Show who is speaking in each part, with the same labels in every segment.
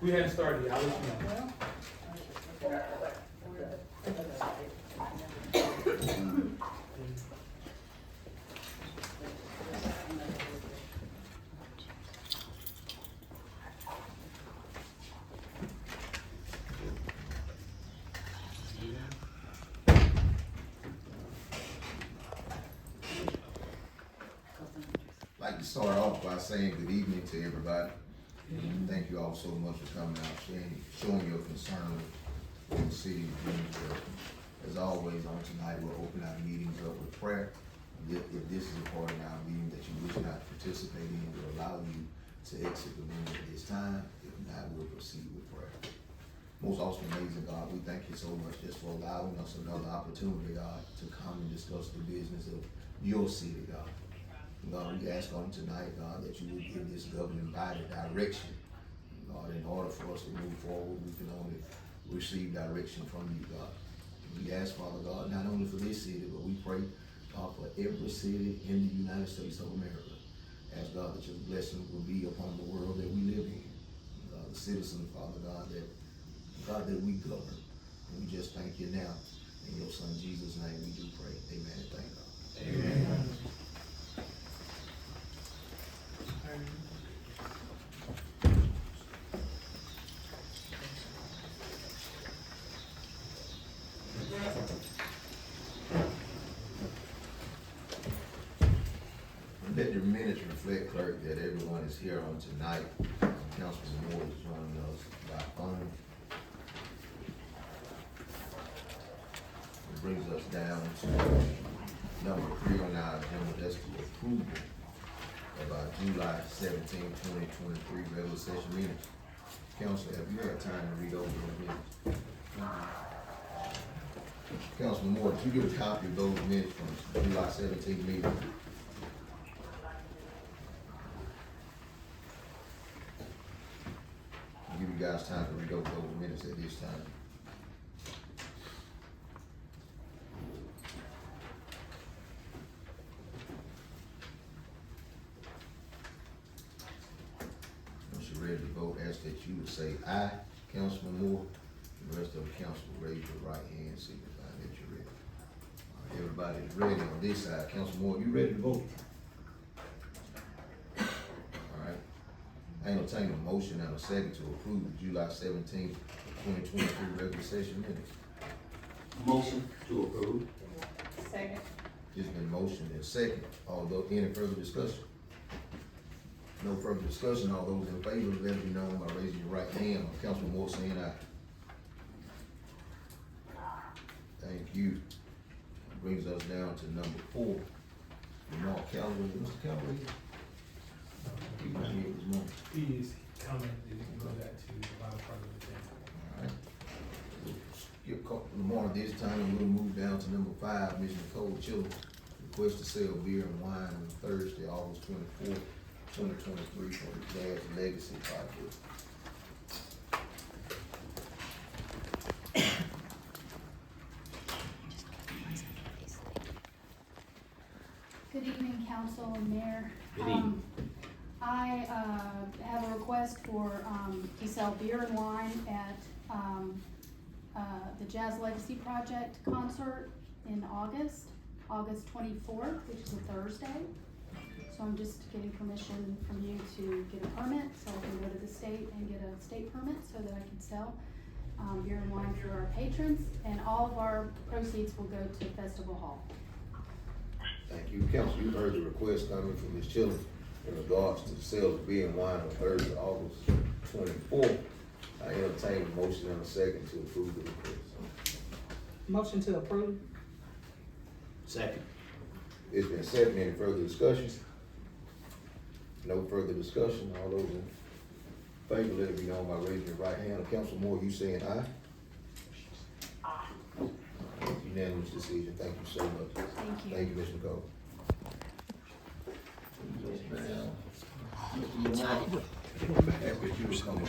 Speaker 1: We hadn't started yet, I'll let you know.
Speaker 2: I'd like to start off by saying good evening to everybody. Thank you all so much for coming out, showing your concern for the city of Greensboro. As always, on tonight, we'll open our meetings up with prayer. If this is a part of our meeting that you wish not to participate in, we'll allow you to exit the room at this time. If not, we'll proceed with prayer. Most awesome, amazing God, we thank you so much just for allowing us another opportunity, God, to come and discuss the business of your city, God. God, we ask on tonight, God, that you would give this governing body direction. God, in order for us to move forward, we can only receive direction from you, God. We ask, Father God, not only for this city, but we pray, God, for every city in the United States of America. Ask, God, that your blessing will be upon the world that we live in. God, the citizens, Father God, that we govern. And we just thank you now. In your Son, Jesus' name, we do pray. Amen and thank God. Amen. Let the minutes reflect, clerk, that everyone is here on tonight. Councilman Moore is joining us by phone. It brings us down to number 3 on our agenda. That's the approval of our July 17, 2023 regular session minutes. Council, have you had time to read over those minutes? Councilman Moore, did you get a copy of those minutes from July 17 meeting? I'll give you guys time to read over those minutes at this time. Once you're ready to vote, ask that you would say aye, Councilman Moore. The rest of the council will raise your right hand, signifying that you're ready. All right, everybody is ready on this side. Councilman Moore, you ready to vote? All right. I entertain a motion and a second to approve the July 17, 2023 regular session minutes.
Speaker 3: Motion to approve.
Speaker 4: Second.
Speaker 2: It's been motioned and second. Although any further discussion? No further discussion. All those in favor, let it be known by raising your right hand. Councilman Moore saying aye. Thank you. Brings us down to number 4. Lamar Callaway. Mr. Callaway? He was here this morning.
Speaker 1: He is coming, and you can go back to the bottom part of the thing.
Speaker 2: All right. We'll skip Lamar this time and we'll move down to number 5. Ms. Nicole Chiller. Request to sell beer and wine on Thursday, August 24th, 2023 for the Jazz Legacy Project.
Speaker 4: Good evening, council and mayor.
Speaker 3: Good evening.
Speaker 4: I have a request for, to sell beer and wine at, the Jazz Legacy Project concert in August 24th, which is a Thursday. So I'm just getting permission from you to get a permit, so I can go to the state and get a state permit so that I can sell, beer and wine for our patrons, and all of our proceeds will go to Festival Hall.
Speaker 2: Thank you. Council, you heard the request coming from Ms. Chiller in regards to the sale of beer and wine on Thursday, August 24th. I entertain a motion and a second to approve the request.
Speaker 5: Motion to approve.
Speaker 3: Second.
Speaker 2: It's been seconded. Any further discussion? No further discussion. All those in favor, let it be known by raising your right hand. Councilman Moore, you saying aye? Aye. Unanimous decision. Thank you so much.
Speaker 4: Thank you.
Speaker 2: Thank you, Ms. Nicole. Ask that you would come up.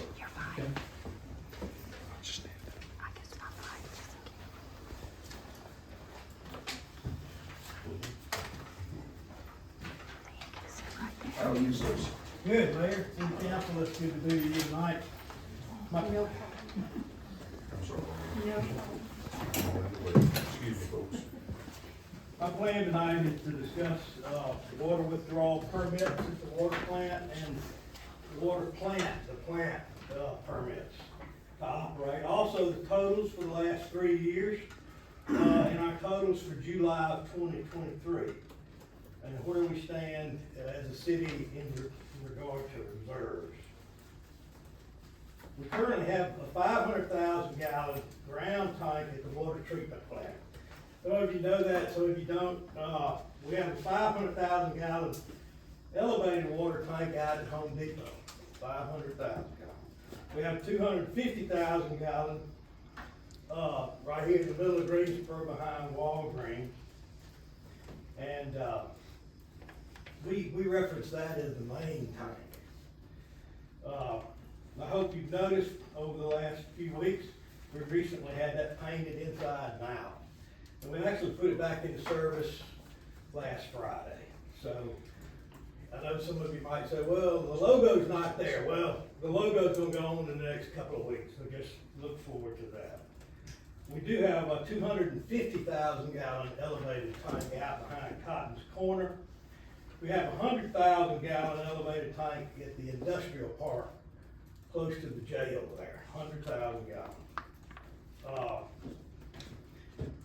Speaker 2: How are you, sir?
Speaker 1: Good, Mayor.
Speaker 6: Mayor and council, it's good to be with you tonight. My-
Speaker 4: No
Speaker 7: I'm sorry.
Speaker 4: problem.
Speaker 7: Excuse me, folks.
Speaker 6: My plan tonight is to discuss, water withdrawal permits at the water plant and water plant, permits to operate. Also, the totals for the last 3 years, and our totals for July of 2023. And where we stand as a city in regard to reserves. We currently have a 500,000 gallon ground tank at the water treatment plant. Some of you know that, some of you don't. We have a 500,000 gallon elevated water tank out at Home Depot, 500,000 gallon. We have 250,000 gallon, right here in the middle of Greensboro behind Walgreens. And, we reference that as the main tank. I hope you've noticed over the last few weeks, we've recently had that painted inside and out. And we actually put it back into service last Friday. So, I know some of you might say, well, the logo's not there. Well, the logo's gonna go on in the next couple of weeks, so just look forward to that. We do have a 250,000 gallon elevated tank out behind Cotton's Corner. We have a 100,000 gallon elevated tank at the industrial park, close to the jail there, 100,000 gallon.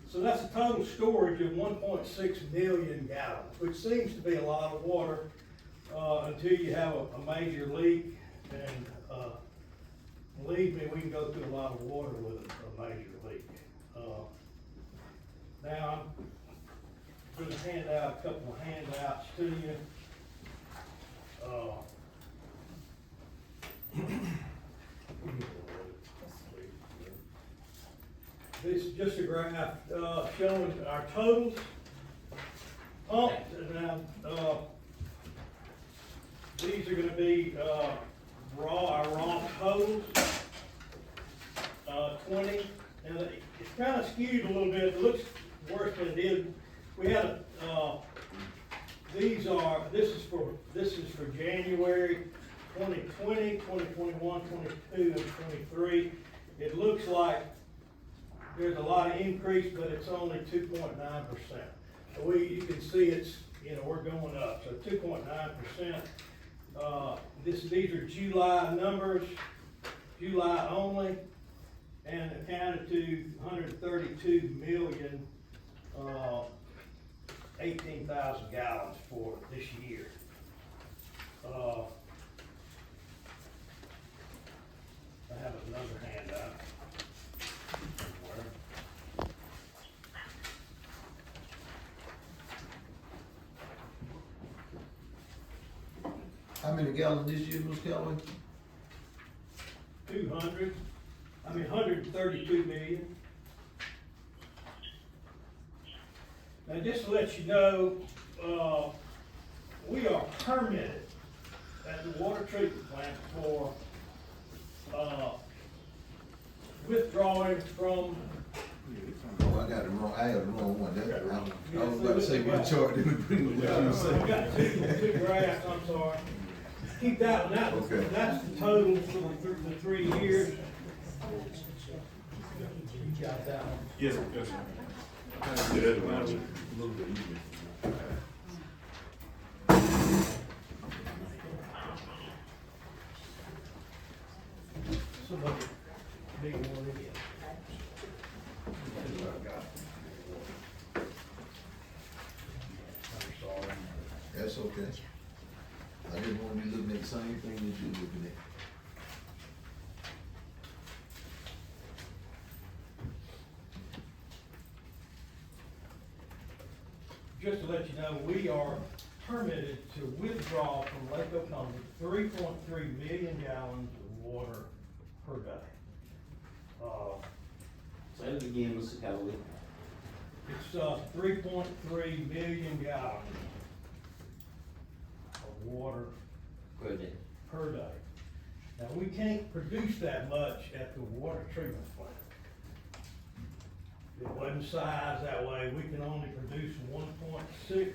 Speaker 6: So that's a total storage of 1.6 million gallons, which seems to be a lot of water, until you have a major leak. And, believe me, we can go through a lot of water with a major leak. Now, I'm gonna hand out a couple of handouts to you. This is just a graph, showing our totals. Pumped, and now, these are gonna be, our raw totals. 20, and it's kinda skewed a little bit, it looks worse than it is. We had, this is for January 2020, 2021, 22, and 23. It looks like there's a lot of increase, but it's only 2.9%. So you can see it's, we're going up, so 2.9%. These are July numbers, July only, and accounted to 132 million, 18,000 gallons for this year. I have another handout.
Speaker 2: How many gallons this year, Mr. Kelly?
Speaker 6: 132 million. Now, just to let you know, we are permitted at the water treatment plant for, withdrawing from.
Speaker 2: Oh, I got the wrong, I had the wrong one. I was about to say one chart, then we bring what you
Speaker 6: I've
Speaker 2: said.
Speaker 6: got two graphs, I'm sorry. Keep that one out.
Speaker 2: Okay.
Speaker 6: That's the total for the 3 years. You got that one.
Speaker 7: Yes, sir. Yes, sir. Yeah, that's a little bit easier.
Speaker 6: Somebody, big one again. I'm sorry.
Speaker 2: That's okay. I didn't want to be looking at the same thing that you're looking at.
Speaker 6: Just to let you know, we are permitted to withdraw from Lake Oconee 3.3 million gallons of water per day.
Speaker 3: Say it again, Mr. Callaway.
Speaker 6: It's 3.3 million gallons of water
Speaker 3: Per day.
Speaker 6: per day. Now, we can't produce that much at the water treatment plant. It wasn't sized that way. We can only produce 1.6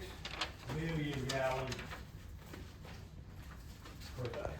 Speaker 6: million gallons per day.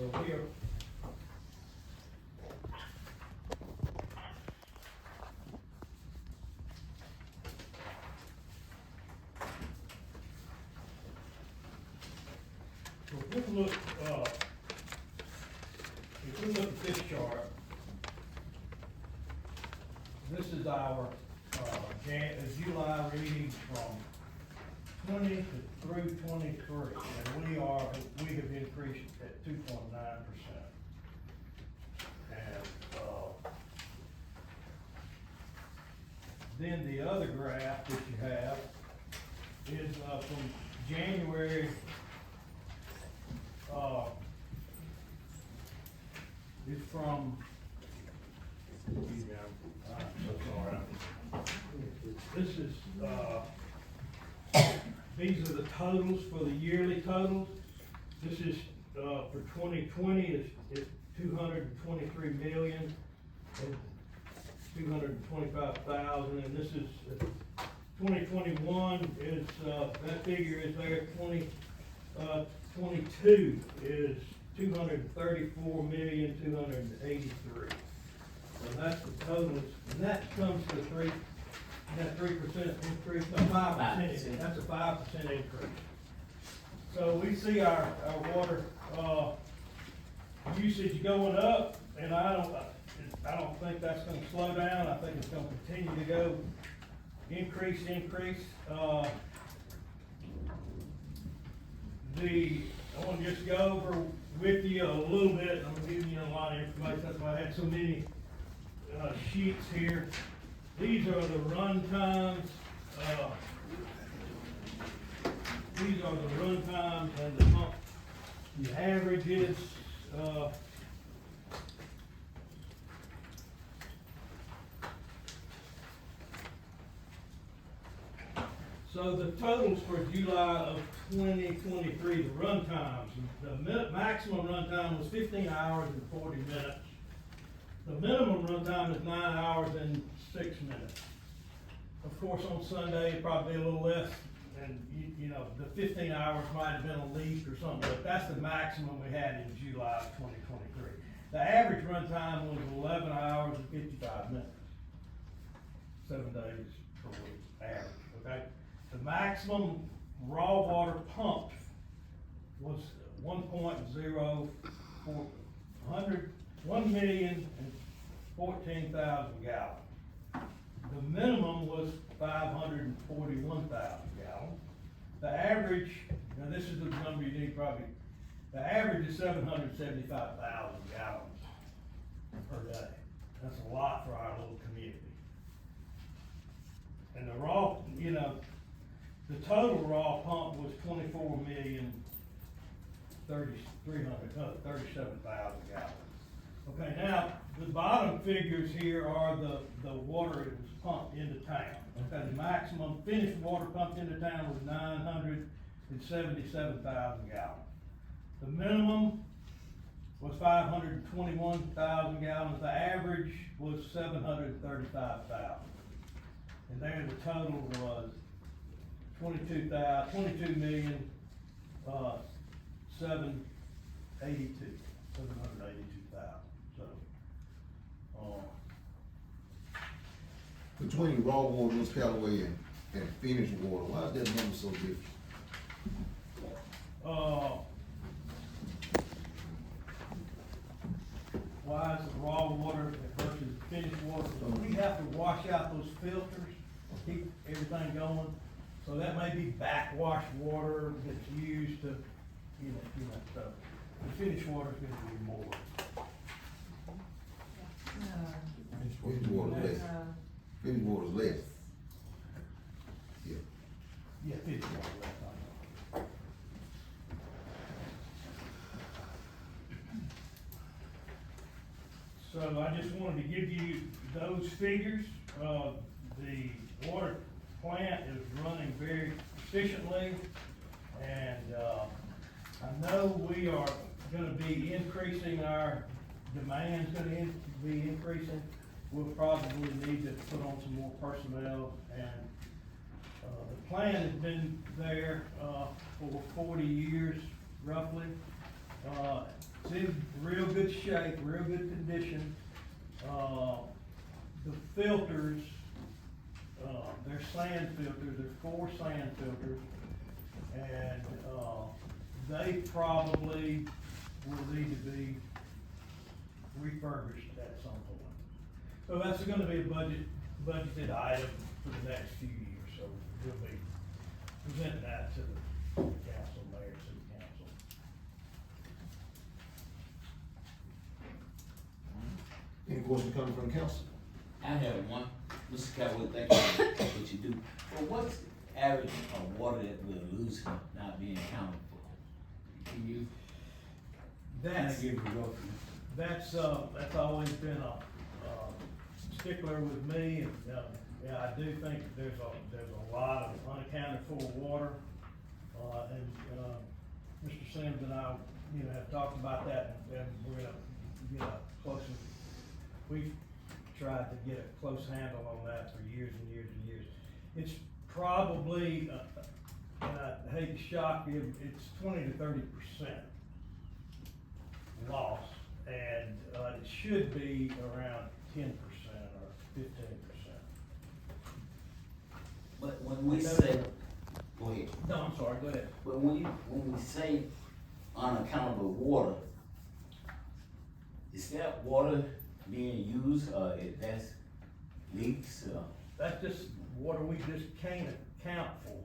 Speaker 6: So we are. So if we look, if we look at this chart, this is our, July readings from 20 to through 23, and we have increased at 2.9%. And, then the other graph that you have is, from January, is from, excuse me, I'm so sorry. This is, these are the totals for the yearly totals. This is, for 2020 is 223,225,000, and this is 2021 is, that figure is there, 22 is 234,283,000. So that's the totals, and that comes to 3% increase, no, 5%, that's a 5% increase. So we see our water, usage going up, and I don't think that's gonna slow down. I think it's gonna continue to go increase. I wanna just go over with you a little bit. I'm giving you a lot of information, that's why I had so many, sheets here. These are the run times, and the averages, so the totals for July of 2023, the run times, the maximum run time was 15 hours and 40 minutes. The minimum run time is 9 hours and 6 minutes. Of course, on Sunday, probably a little less, and you know, the 15 hours might have been a leak or something, but that's the maximum we had in July of 2023. The average run time was 11 hours and 55 minutes, 7 days per week, average, okay? The maximum raw water pumped was 1,014,000 gallons. The minimum was 541,000 gallons. The average, now this is the number you need probably, the average is 775,000 gallons per day. That's a lot for our little community. And the raw, you know, the total raw pump was 37,000 gallons. Okay, now, the bottom figures here are the water that was pumped into town. Okay, the maximum finished water pumped into town was 977,000 gallons. The minimum was 521,000 gallons, the average was 735,000. And there the total was 22,782,000. So,
Speaker 2: Between raw water, Ms. Callaway, and finished water, why is that number so different?
Speaker 6: Why is the raw water versus finished water? So we have to wash out those filters, keep everything going. So that may be backwash water that's used to, you know, stuff. The finished water is gonna be more.
Speaker 2: Finished water less. Finished water is less. Yeah.
Speaker 6: Yeah, finished water, that's not. So I just wanted to give you those figures. The water plant is running very efficiently, and, I know we are gonna be increasing our demand's gonna be increasing. We'll probably need to put on some more personnel, and, the plant has been there, for 40 years roughly. It's in real good shape, real good condition. The filters, they're sand filters, there's 4 sand filters. And, they probably will need to be refurbished at some point. So that's gonna be a budgeted item for the next few years, so we'll be presenting that to the council, mayor, city council.
Speaker 2: Any questions coming from the council?
Speaker 3: I have one, Mr. Callaway, thank you for what you do. But what's the average of water that we're losing not being accounted for? Can you
Speaker 6: That's,
Speaker 3: give a rough?
Speaker 6: that's always been a stickler with me, and, yeah, I do think there's a lot of unaccounted for water. Mr. Sims and I, have talked about that, and we're gonna get a closer, we've tried to get a close handle on that for years and years and years. It's probably, and I hate to shock you, it's 20 to 30% loss, and, it should be around 10% or 15%.
Speaker 3: But when we say, go ahead.
Speaker 6: No, I'm sorry, go ahead.
Speaker 3: But when we say unaccountable water, is that water being used, that's leaks,
Speaker 6: That's just water we just can't account for.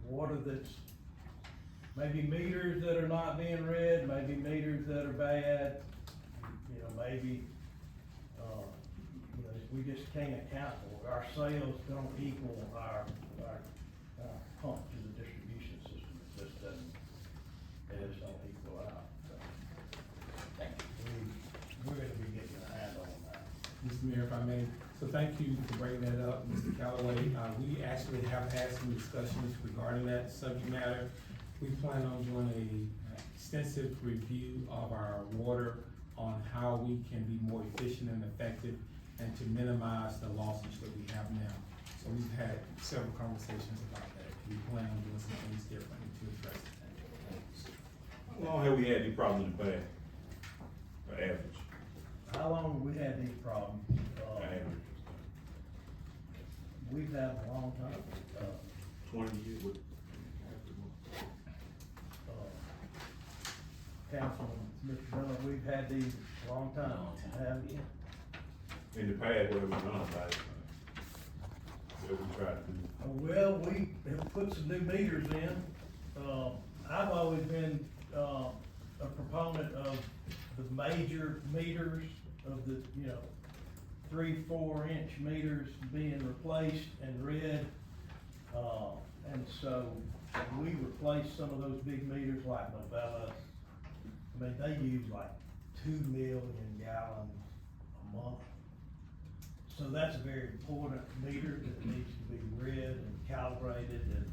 Speaker 6: Water that's maybe meters that are not being read, maybe meters that are bad, maybe, we just can't account for it. Our sales don't equal our pump to the distribution system. It just doesn't, they just don't equal out. So
Speaker 3: thank you.
Speaker 6: we're gonna be getting a handle on that.
Speaker 1: Mr. Mayor, if I may, so thank you for bringing that up, Mr. Callaway. We actually have had some discussions regarding that subject matter. We plan on doing a extensive review of our water on how we can be more efficient and effective and to minimize the losses that we have now. So we've had several conversations about that. We plan on doing some things differently to address that.
Speaker 7: How long have we had these problems in the past? The average,
Speaker 6: How long have we had these problems?
Speaker 7: average,
Speaker 6: We've had a long time.
Speaker 7: 20 years with.
Speaker 6: Councilman, Mr. Miller, we've had these a long time,
Speaker 3: Long time.
Speaker 6: haven't you?
Speaker 7: In the past, what have we done about it? What we tried to do?
Speaker 6: Well, we have put some new meters in. I've always been, a proponent of the major meters of the, 3-4 inch meters being replaced and read. And so we replaced some of those big meters like Novella. I mean, they use like 2 million gallons a month. So that's a very important meter that needs to be read and calibrated and,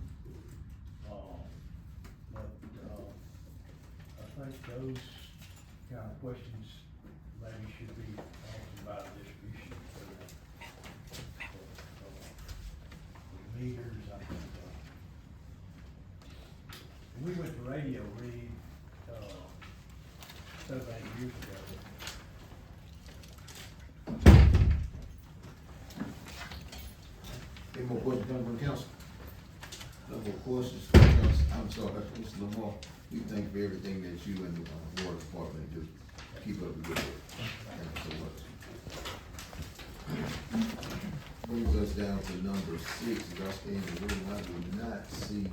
Speaker 6: I think those kind of questions maybe should be answered by the distribution. Meters, I think, we went to radio read, 7 or 8 years ago.
Speaker 2: Any more questions coming from the council? No more questions from the council. I'm sorry, Mr. Lamar, we thank for everything that you and the water department do. Keep up the good work. Thank you so much. Brings us down to number 6. As I stand in the room, I do not see.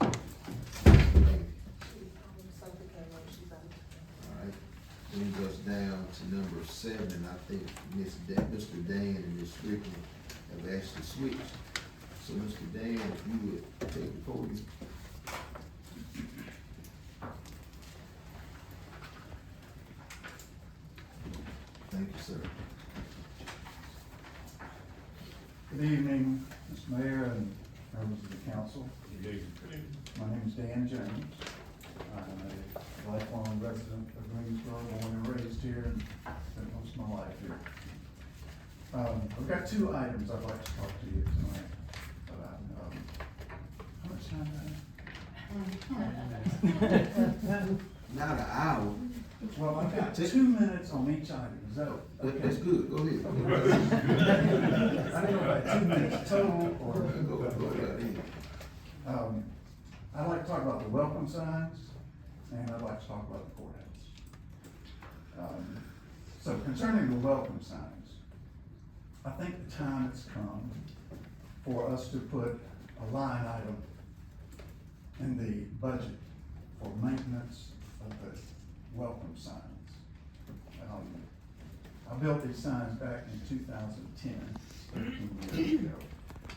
Speaker 2: Alright, brings us down to number 7, and I think Mr. Dan and Ms. Strickland have actually switched. So Mr. Dan, if you would take the podium. Thank you, sir.
Speaker 8: Good evening, Mr. Mayor and members of the council. My name is Dan James. I'm a lifelong resident of Greensboro, born and raised here, and spent most of my life here. I've got 2 items I'd like to talk to you tonight about. How much time do I have?
Speaker 2: Not an hour.
Speaker 8: Well, I've got 2 minutes on each item, is that okay?
Speaker 2: That's good, go ahead.
Speaker 8: I don't know about 2 minutes total, or,
Speaker 2: Go ahead.
Speaker 8: I'd like to talk about the welcome signs, and I'd like to talk about the courthouse. So concerning the welcome signs, I think the time has come for us to put a line item in the budget for maintenance of the welcome signs. I built these signs back in 2010, 13 years ago,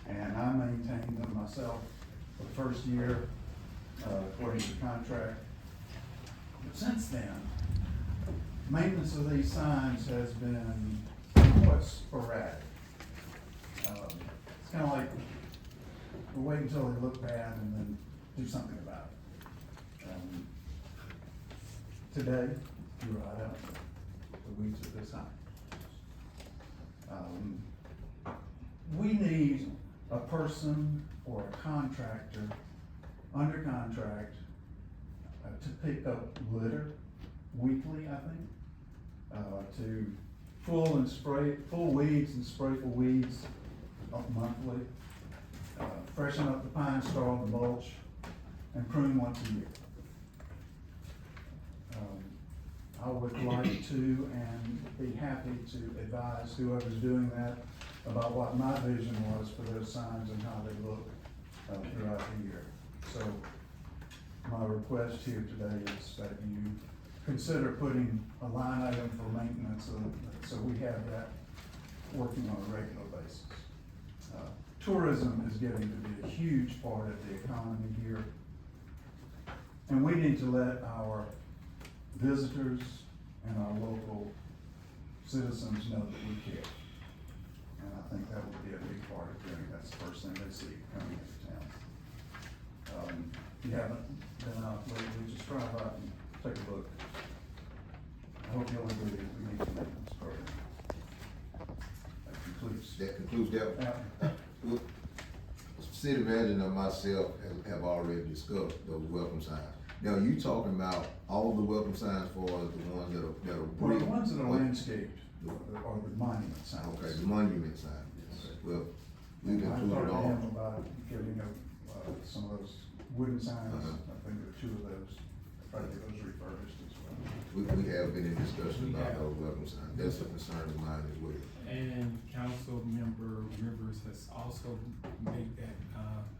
Speaker 8: and I maintained them myself for the first year, according to the contract. But since then, maintenance of these signs has been somewhat sporadic. It's kind of like, we'll wait until they look bad and then do something about it. Today, you ride out the weeds of this sign. We need a person or a contractor under contract to pick up litter weekly, I think, to pull weeds and spray for weeds monthly, freshen up the pine straw and the mulch, and prune once a year. I would like to and be happy to advise whoever's doing that about what my vision was for those signs and how they look throughout the year. So my request here today is that you consider putting a line item for maintenance so we have that working on a regular basis. Tourism is getting to be a huge part of the economy here. And we need to let our visitors and our local citizens know that we care. And I think that would be a big part of doing, that's the first thing they see coming into town. If you haven't been out lately, just drive out and take a look. I hope you'll agree that we need to make this program. That concludes.
Speaker 2: That. Well, City manager and myself have already discussed those welcome signs. Now, you talking about all the welcome signs for the ones that are
Speaker 8: Well, the ones that are landscaped are the monument signs.
Speaker 2: Okay, the monument sign. Okay. Well, we've
Speaker 8: I
Speaker 2: included
Speaker 8: talked to
Speaker 2: all.
Speaker 8: him about giving some of those wooden signs.
Speaker 2: Uh-huh.
Speaker 8: I think there are 2 of those, probably those refurbished as well.
Speaker 2: We have been in discussion about those welcome signs. That's a concern of mine as well.
Speaker 1: And Council Member Rivers has also made that,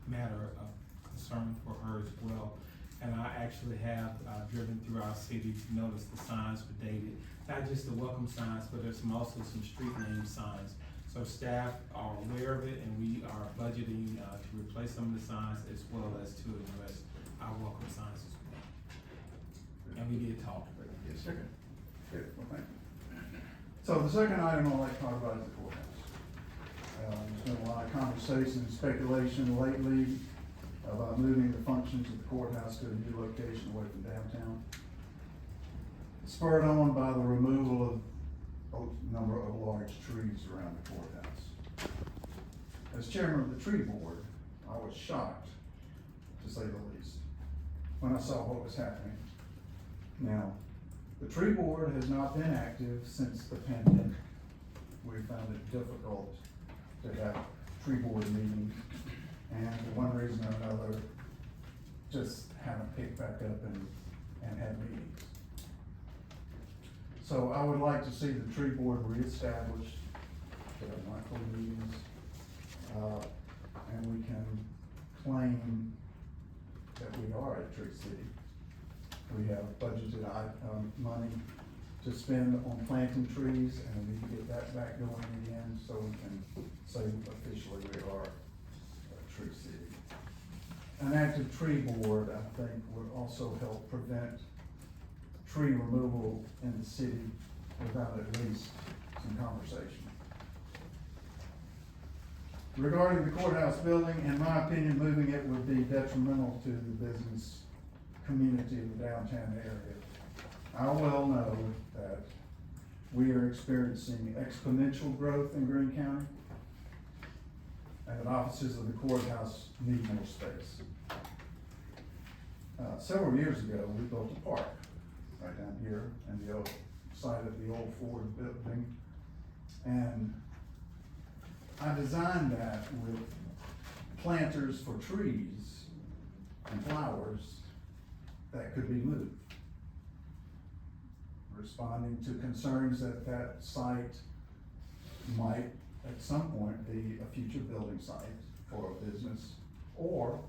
Speaker 1: matter of concern for her as well. And I actually have, driven through our city to notice the signs were dated, not just the welcome signs, but there's also some street name signs. So staff are aware of it, and we are budgeting, to replace some of the signs as well as to address our welcome signs as well. And we did talk.
Speaker 2: Yes, sir.
Speaker 8: Good, well, thank you. So the second item I'd like to talk about is the courthouse. There's been a lot of conversation and speculation lately about moving the functions of the courthouse to a new location away from downtown. Spurred on by the removal of a number of large trees around the courthouse. As chairman of the tree board, I was shocked, to say the least, when I saw what was happening. Now, the tree board has not been active since the pandemic. We found it difficult to have tree board meetings, and for one reason or another, just haven't picked back up and had meetings. So I would like to see the tree board reestablished, have monthly meetings, and we can claim that we are a tree city. We have budgeted money to spend on planting trees, and we need to get that back going again, so we can say officially we are a tree city. An active tree board, I think, would also help prevent tree removal in the city without at least some conversation. Regarding the courthouse building, in my opinion, moving it would be detrimental to the business community of the downtown area. I well know that we are experiencing exponential growth in Greene County, and that offices of the courthouse need more space. Several years ago, we built a park right down here, and the old site of the old Ford building. And I designed that with planters for trees and flowers that could be moved, responding to concerns that that site might at some point be a future building site for a business or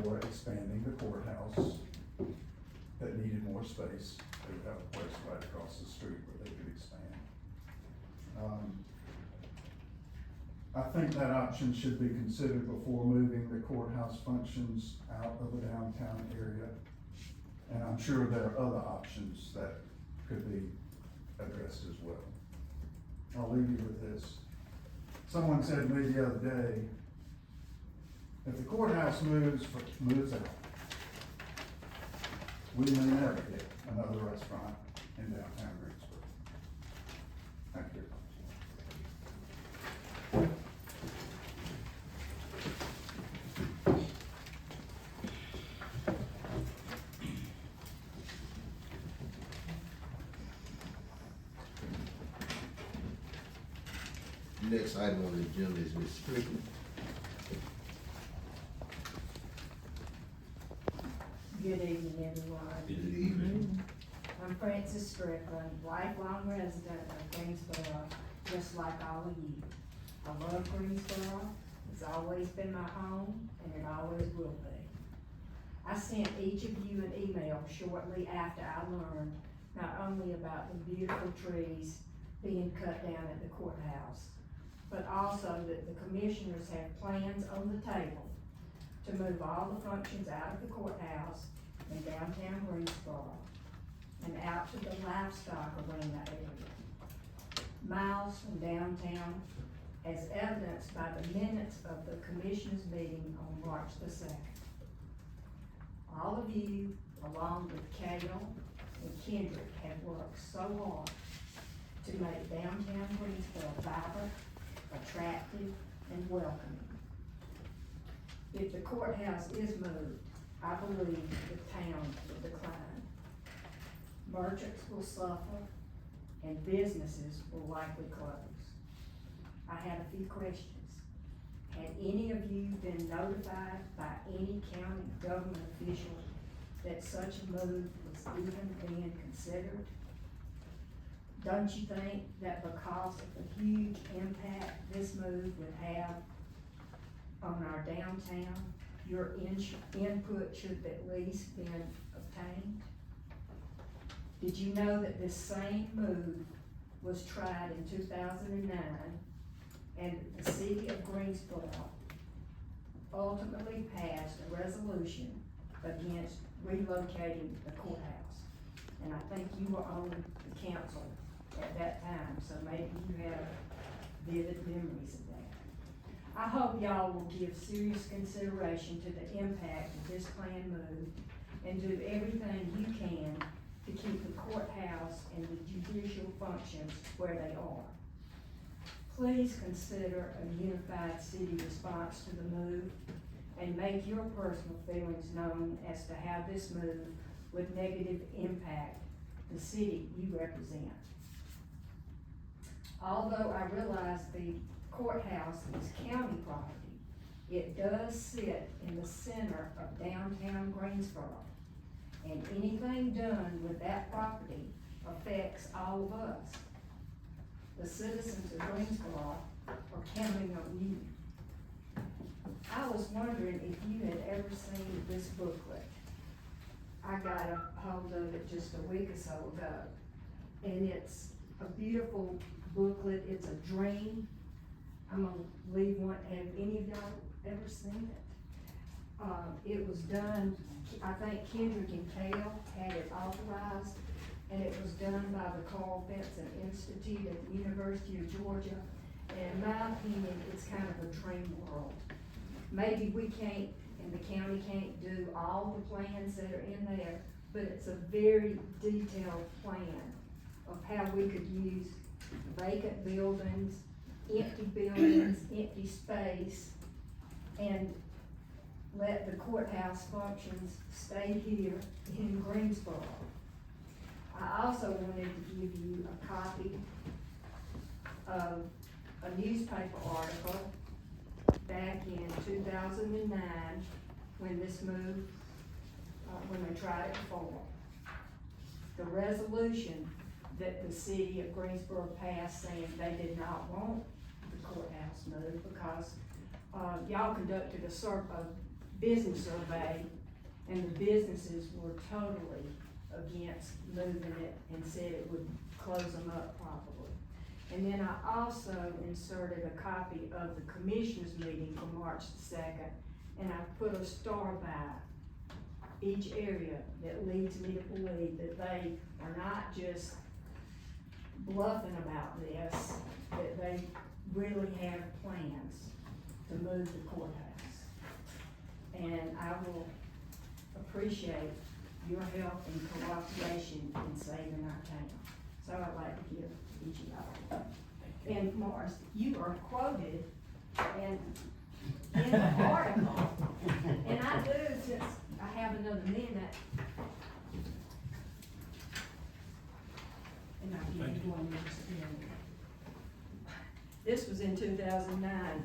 Speaker 8: for expanding the courthouse that needed more space. They would have a place right across the street where they could expand. I think that option should be considered before moving the courthouse functions out of the downtown area. And I'm sure there are other options that could be addressed as well. I'll leave you with this. Someone said to me the other day, if the courthouse moves out, we may never get another restaurant in downtown Greensboro. Thank you.
Speaker 2: Next item on the agenda is Ms. Strickland.
Speaker 9: Good evening, everyone.
Speaker 2: Good evening.
Speaker 9: I'm Frances Strickland, lifelong resident of Greensboro, just like all of you. I love Greensboro. It's always been my home, and it always will be. I sent each of you an email shortly after I learned not only about the beautiful trees being cut down at the courthouse, but also that the commissioners have plans on the table to move all the functions out of the courthouse in downtown Greensboro and out to the livestock arena area, miles from downtown, as evidenced by the minutes of the commissioners meeting on March the 2nd. All of you, along with Cato and Kendrick, have worked so hard to make downtown Greensboro vibrant, attractive, and welcoming. If the courthouse is moved, I believe the town will decline. Merchants will suffer, and businesses will likely close. I have a few questions. Had any of you been notified by any county government official that such a move was even being considered? Don't you think that because of the huge impact this move would have on our downtown, your input should have at least been obtained? Did you know that this same move was tried in 2009, and the city of Greensboro ultimately passed a resolution against relocating the courthouse? And I think you were on the council at that time, so maybe you have vivid memories of that. I hope y'all will give serious consideration to the impact of this planned move and do everything you can to keep the courthouse and the judicial functions where they are. Please consider a unified city response to the move and make your personal feelings known as to how this move would negatively impact the city you represent. Although I realize the courthouse is county property, it does sit in the center of downtown Greensboro, and anything done with that property affects all of us. The citizens of Greensboro are counting on you. I was wondering if you had ever seen this booklet. I got a hold of it just a week or so ago, and it's a beautiful booklet. It's a dream. I'm gonna leave one. Have any of y'all ever seen it? It was done, I think Kendrick and Kale had it authorized, and it was done by the Carl Benson Institute at the University of Georgia. And in my opinion, it's kind of a dream world. Maybe we can't, and the county can't do all the plans that are in there, but it's a very detailed plan of how we could use vacant buildings, empty space, and let the courthouse functions stay here in Greensboro. I also wanted to give you a copy of a newspaper article back in 2009, when this moved, when they tried it before. The resolution that the city of Greensboro passed saying they did not want the courthouse moved because, y'all conducted a business survey, and the businesses were totally against moving it and said it would close them up probably. And then I also inserted a copy of the commissioners meeting for March the 2nd, and I put a star by each area that leads me to believe that they are not just bluffing about this, that they really have plans to move the courthouse. And I will appreciate your help and cooperation in saving our town. So I'd like to give each of y'all. And Morris, you are quoted in the article, and I do, since I have another minute. And I'll give you one more. This was in 2009.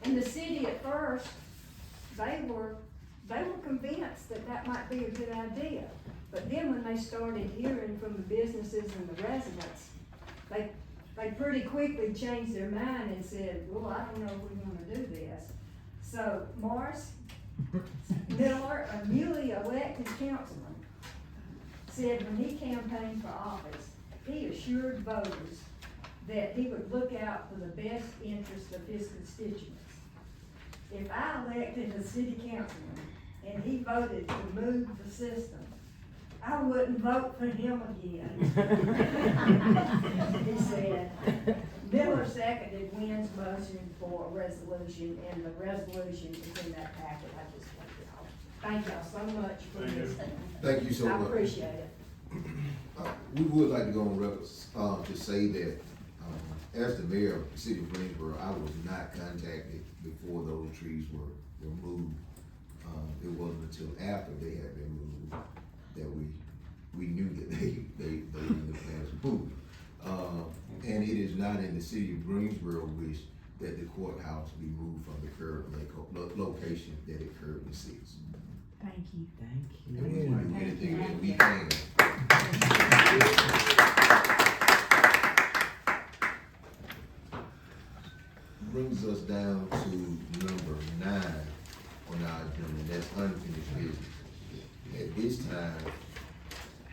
Speaker 9: And the city at first, they were convinced that that might be a good idea. But then when they started hearing from the businesses and the residents, they pretty quickly changed their mind and said, well, I don't know if we wanna do this. So Morris Miller, a newly elected councilman, said when he campaigned for office, he assured voters that he would look out for the best interest of his constituents. If I elected a city councilman and he voted to move the system, I wouldn't vote for him again. He said. Miller seconded Wynn's motion for a resolution, and the resolution is in that packet I just left it off. Thank y'all so much for listening.
Speaker 2: Thank you so
Speaker 9: I
Speaker 2: much.
Speaker 9: appreciate it.
Speaker 2: We would like to go on record, to say that, as the mayor of the city of Greensboro, I was not contacted before those trees were moved. It wasn't until after they had been moved that we knew that they were in the plans to move. And it is not in the city of Greensboro wish that the courthouse be moved from the current location that it currently sits.
Speaker 9: Thank you.
Speaker 2: And we will do anything that we can. Brings us down to number 9 on our agenda, and that's unfinished business. At this time,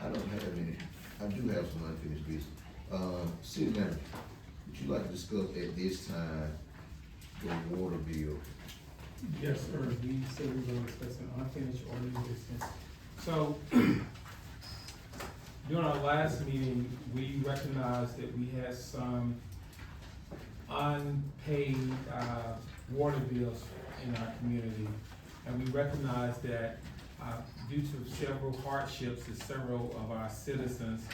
Speaker 2: I don't have any, I do have some unfinished business. City manager, would you like to discuss at this time the water bill?
Speaker 1: Yes, sir, we said we were gonna discuss an unfinished or new business. So, during our last meeting, we recognized that we had some unpaid, water bills in our community. And we recognized that, due to several hardships, that several of our citizens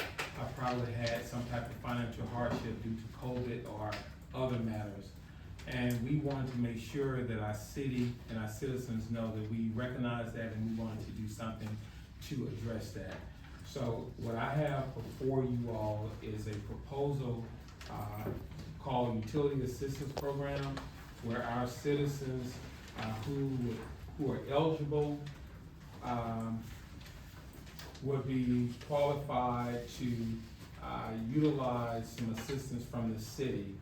Speaker 1: probably had some type of financial hardship due to COVID or other matters. And we wanted to make sure that our city and our citizens know that we recognize that, and we wanted to do something to address that. So what I have before you all is a proposal called Utility Assistance Program, where our citizens who are eligible would be qualified to utilize some assistance from the city.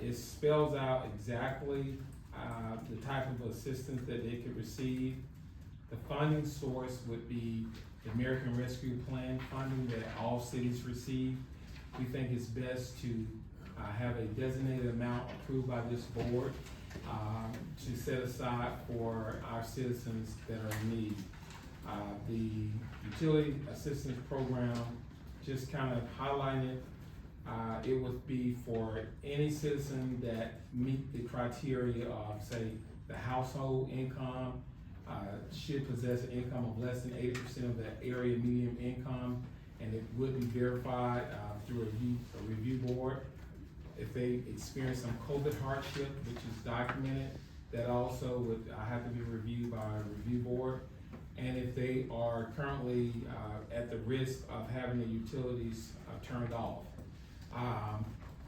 Speaker 1: It spells out exactly the type of assistance that they could receive. The funding source would be the American Rescue Plan funding that all cities receive. We think it's best to have a designated amount approved by this board to set aside for our citizens that are in need. The Utility Assistance Program, just kind of highlighting it, it would be for any citizen that meet the criteria of, say, the household income, should possess an income of less than 80% of that area median income, and it would be verified through a review board. If they experience some COVID hardship, which is documented, that also would have to be reviewed by a review board. and if they are currently, at the risk of having the utilities, turned off.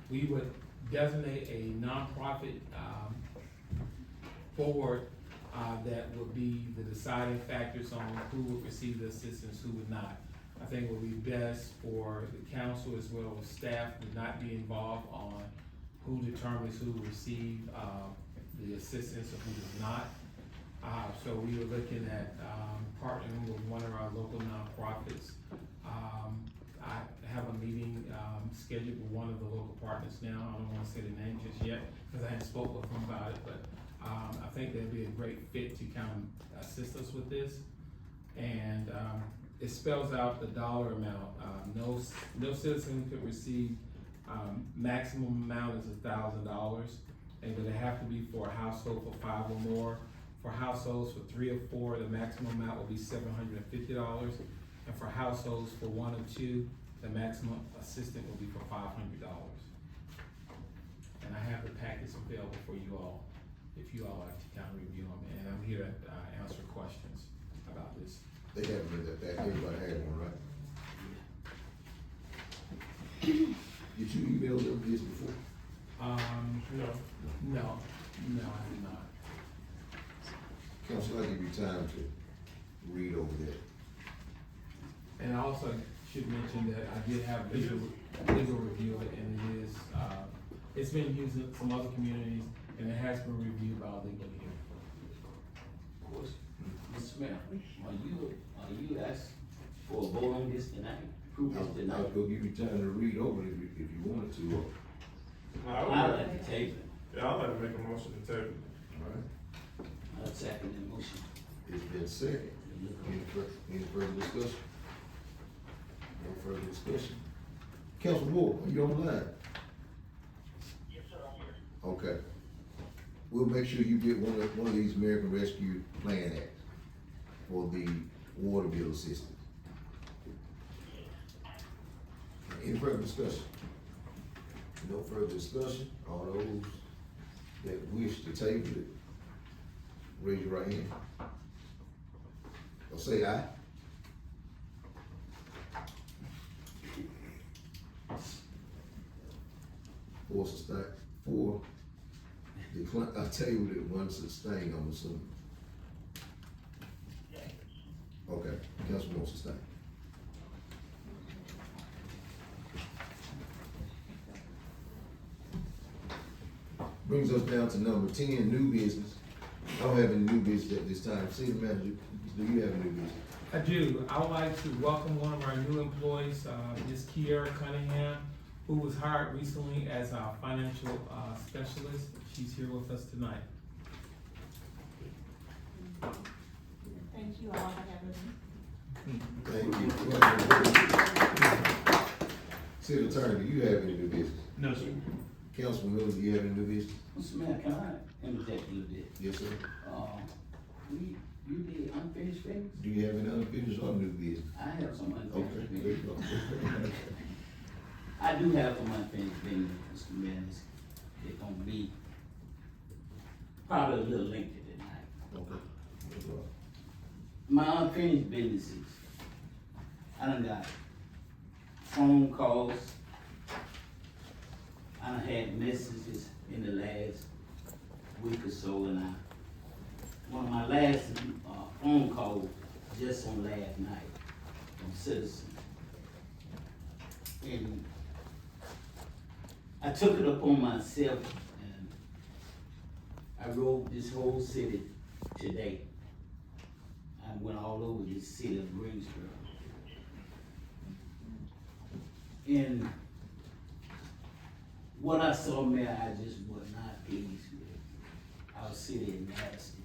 Speaker 1: We would designate a nonprofit, board, that would be the deciding factors on who would receive the assistance, who would not. I think it would be best for the council as well as staff to not be involved on who determines who will receive, the assistance and who does not. So we were looking at, partnering with one of our local nonprofits. I have a meeting, scheduled with one of the local partners now. I don't wanna say the name just yet, cause I hadn't spoke with them about it, but, I think they'd be a great fit to kind of assist us with this. And, it spells out the dollar amount. No citizen could receive, maximum amount is $1,000. And it would have to be for a household for 5 or more. For households for 3 or 4, the maximum amount will be $750. And for households for 1 or 2, the maximum assistance will be for $500. And I have the packets available for you all, if you all like to kind of review them, and I'm here to answer questions about this.
Speaker 2: They haven't been that back, everybody had one, right? Did you email them this before?
Speaker 1: No, I did not.
Speaker 2: Council, I'll give you time to read over that.
Speaker 1: And I also should mention that I did have legal review it, and it is, it's been used in some other communities, and it has been reviewed by legal here.
Speaker 3: Of course, Mr. Mayor, are you asking for a vote on this tonight? Approve this
Speaker 2: I'll
Speaker 3: tonight?
Speaker 2: go give you time to read over it if you wanted to.
Speaker 7: I would
Speaker 3: I'd
Speaker 7: like,
Speaker 3: like to table it.
Speaker 7: yeah, I'd like to make a motion to table.
Speaker 2: Alright,
Speaker 3: I'd second the motion.
Speaker 2: it's been second. Any further discussion? No further discussion? Council Moore, are you on the line?
Speaker 6: Yes, sir, I'm here.
Speaker 2: Okay. We'll make sure you get one of these American Rescue Plan Acts for the water bill assistance. Any further discussion? No further discussion, all those that wish to table it, raise your right hand. Or say aye. Four decline, I tabled it, one sustained, I'm assuming. Okay, Councilman sustain. Brings us down to number 10, new business. I don't have any new business at this time. City manager, do you have any new business?
Speaker 1: I do. I would like to welcome one of our new employees, Ms. Kiera Cunningham, who was hired recently as our financial specialist. She's here with us tonight.
Speaker 10: Thank you all for having me.
Speaker 2: Thank you. City attorney, do you have any new business?
Speaker 7: No, sir.
Speaker 2: Councilman Miller, do you have any new business?
Speaker 3: Mr. Mayor, can I interject a little bit?
Speaker 2: Yes, sir.
Speaker 3: You did unfinished business?
Speaker 2: Do you have any unfinished or new business?
Speaker 3: I have some
Speaker 2: Okay,
Speaker 3: unfinished
Speaker 2: there you
Speaker 3: business.
Speaker 2: go.
Speaker 3: I do have some unfinished business, Mr. Mayor, it's gonna be probably a little lengthy tonight.
Speaker 2: Okay. No problem.
Speaker 3: My unfinished businesses, I done got phone calls, I done had messages in the last week or so, and one of my last, phone calls just on last night from citizens. And I took it upon myself, and I rode this whole city today. I went all over this city of Greensboro. And what I saw, Mayor, I just was not pleased with. Our city is nasty.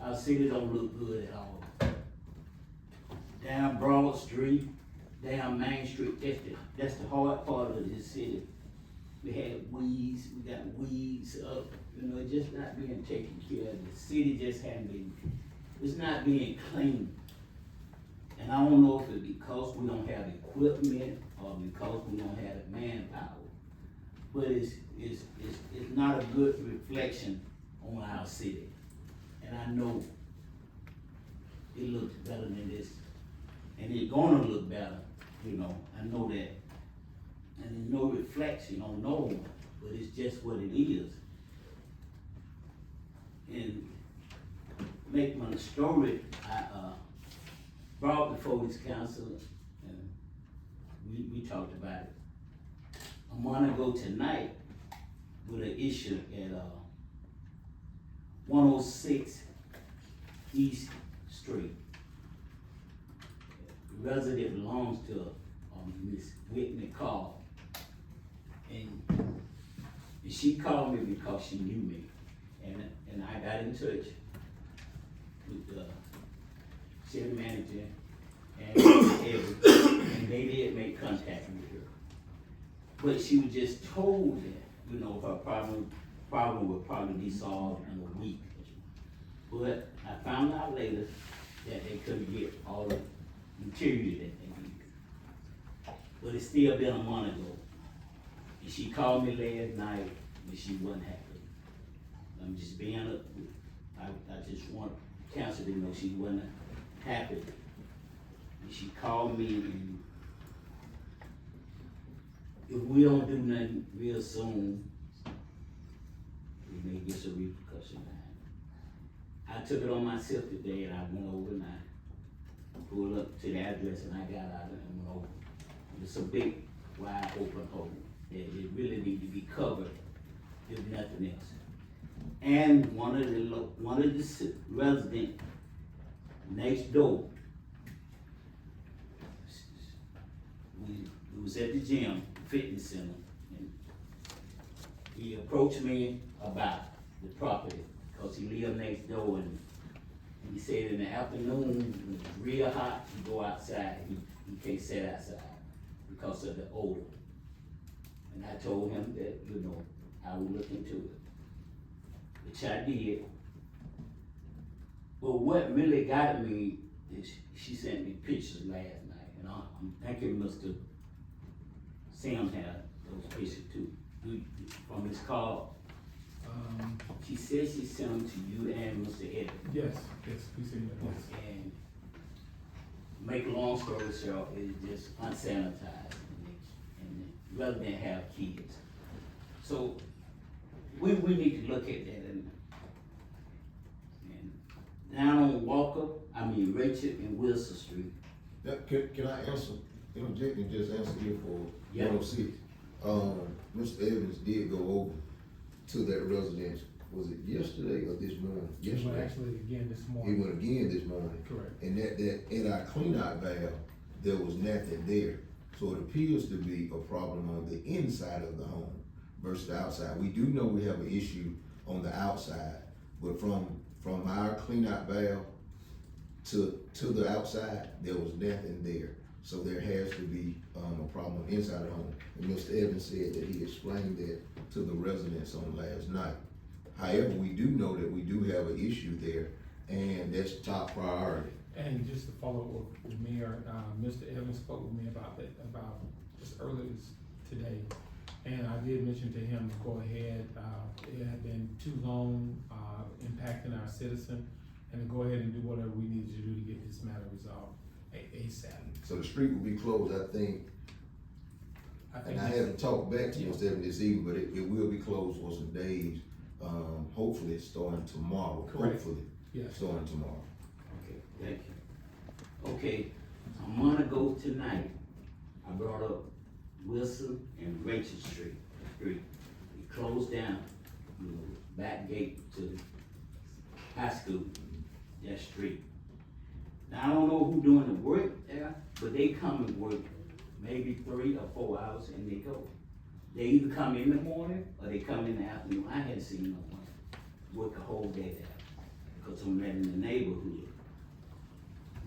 Speaker 3: Our city don't look good at all. Down Broad Street, down Main Street, that's the hard part of this city. We had weeds, we got weeds up, it's just not being taken care of. The city just hadn't been, it's not being clean. And I don't know if it's because we don't have equipment or because we don't have the manpower. But it's not a good reflection on our city. And I know it looks better than this. And it's gonna look better, you know, I know that. And there's no reflection on no one, but it's just what it is. And make my story, I, brought before this council, and we talked about it. I wanna go tonight with an issue at, 106 East Street. The resident belongs to, Miss Whitney Carl. And she called me because she knew me. And I got in touch with the city manager and and they did make contact with her. But she was just told that, you know, her problem would probably be solved in a week. But I found out later that they couldn't get all the material that they needed. But it's still been a month ago. And she called me last night, but she wasn't happy. I'm just being up, I just want council to know she wasn't happy. And she called me, and if we don't do nothing real soon, we may get some repercussion behind it. I took it on myself today, and I went over and I pulled up to the address, and I got out and went over. It's a big, wide open hole that it really need to be covered, if nothing else. And one of the residents next door, we was at the gym, fitness center, and he approached me about the property, cause he lived next door, and he said in the afternoon, when it's real hot, he go outside, he can't sit outside because of the odor. And I told him that, you know, I would look into it, which I did. But what really got me is she sent me pictures last night, and I'm thinking Mr. Sam had those pictures too, from his call. She said she sent them to you and Mr. Evans.
Speaker 1: Yes, we see that, yes.
Speaker 3: And make a long story short, it's just unsanitized, and rather than have kids. So, we need to look at that, and down on Rachel and Wilson Street.
Speaker 2: Now, can I interject and just answer here for
Speaker 3: Yeah.
Speaker 2: 106? Mr. Evans did go over to that residence, was it yesterday or this morning?
Speaker 1: He went
Speaker 2: Yesterday.
Speaker 1: actually again this
Speaker 2: He
Speaker 1: morning.
Speaker 2: went again this morning.
Speaker 1: Correct.
Speaker 2: And that in our cleanout valve, there was nothing there. So it appears to be a problem on the inside of the home versus the outside. We do know we have an issue on the outside, but from our cleanout valve to the outside, there was nothing there. So there has to be a problem inside the home. And Mr. Evans said that he explained that to the residents on last night. However, we do know that we do have an issue there, and that's top priority.
Speaker 1: And just to follow up with Mayor, Mr. Evans spoke with me about that, about just earlier today. And I did mention to him to go ahead, it had been too long, impacting our citizen, and to go ahead and do whatever we need to do to get this matter resolved ASAP.
Speaker 2: So the street will be closed, I think, and I haven't talked back to Mr. Evans this evening, but it will be closed for some days. Hopefully it's starting tomorrow.
Speaker 1: Correct.
Speaker 2: Hopefully,
Speaker 1: Yes.
Speaker 2: starting tomorrow.
Speaker 3: Okay, thank you. Okay, I'm gonna go tonight. I brought up Wilson and Rachel Street. We closed down, you know, back gate to high school, that street. Now, I don't know who doing the work there, but they come and work maybe 3 or 4 hours and they go. They either come in the morning or they come in the afternoon. I hadn't seen no one work a whole day there because I'm in the neighborhood.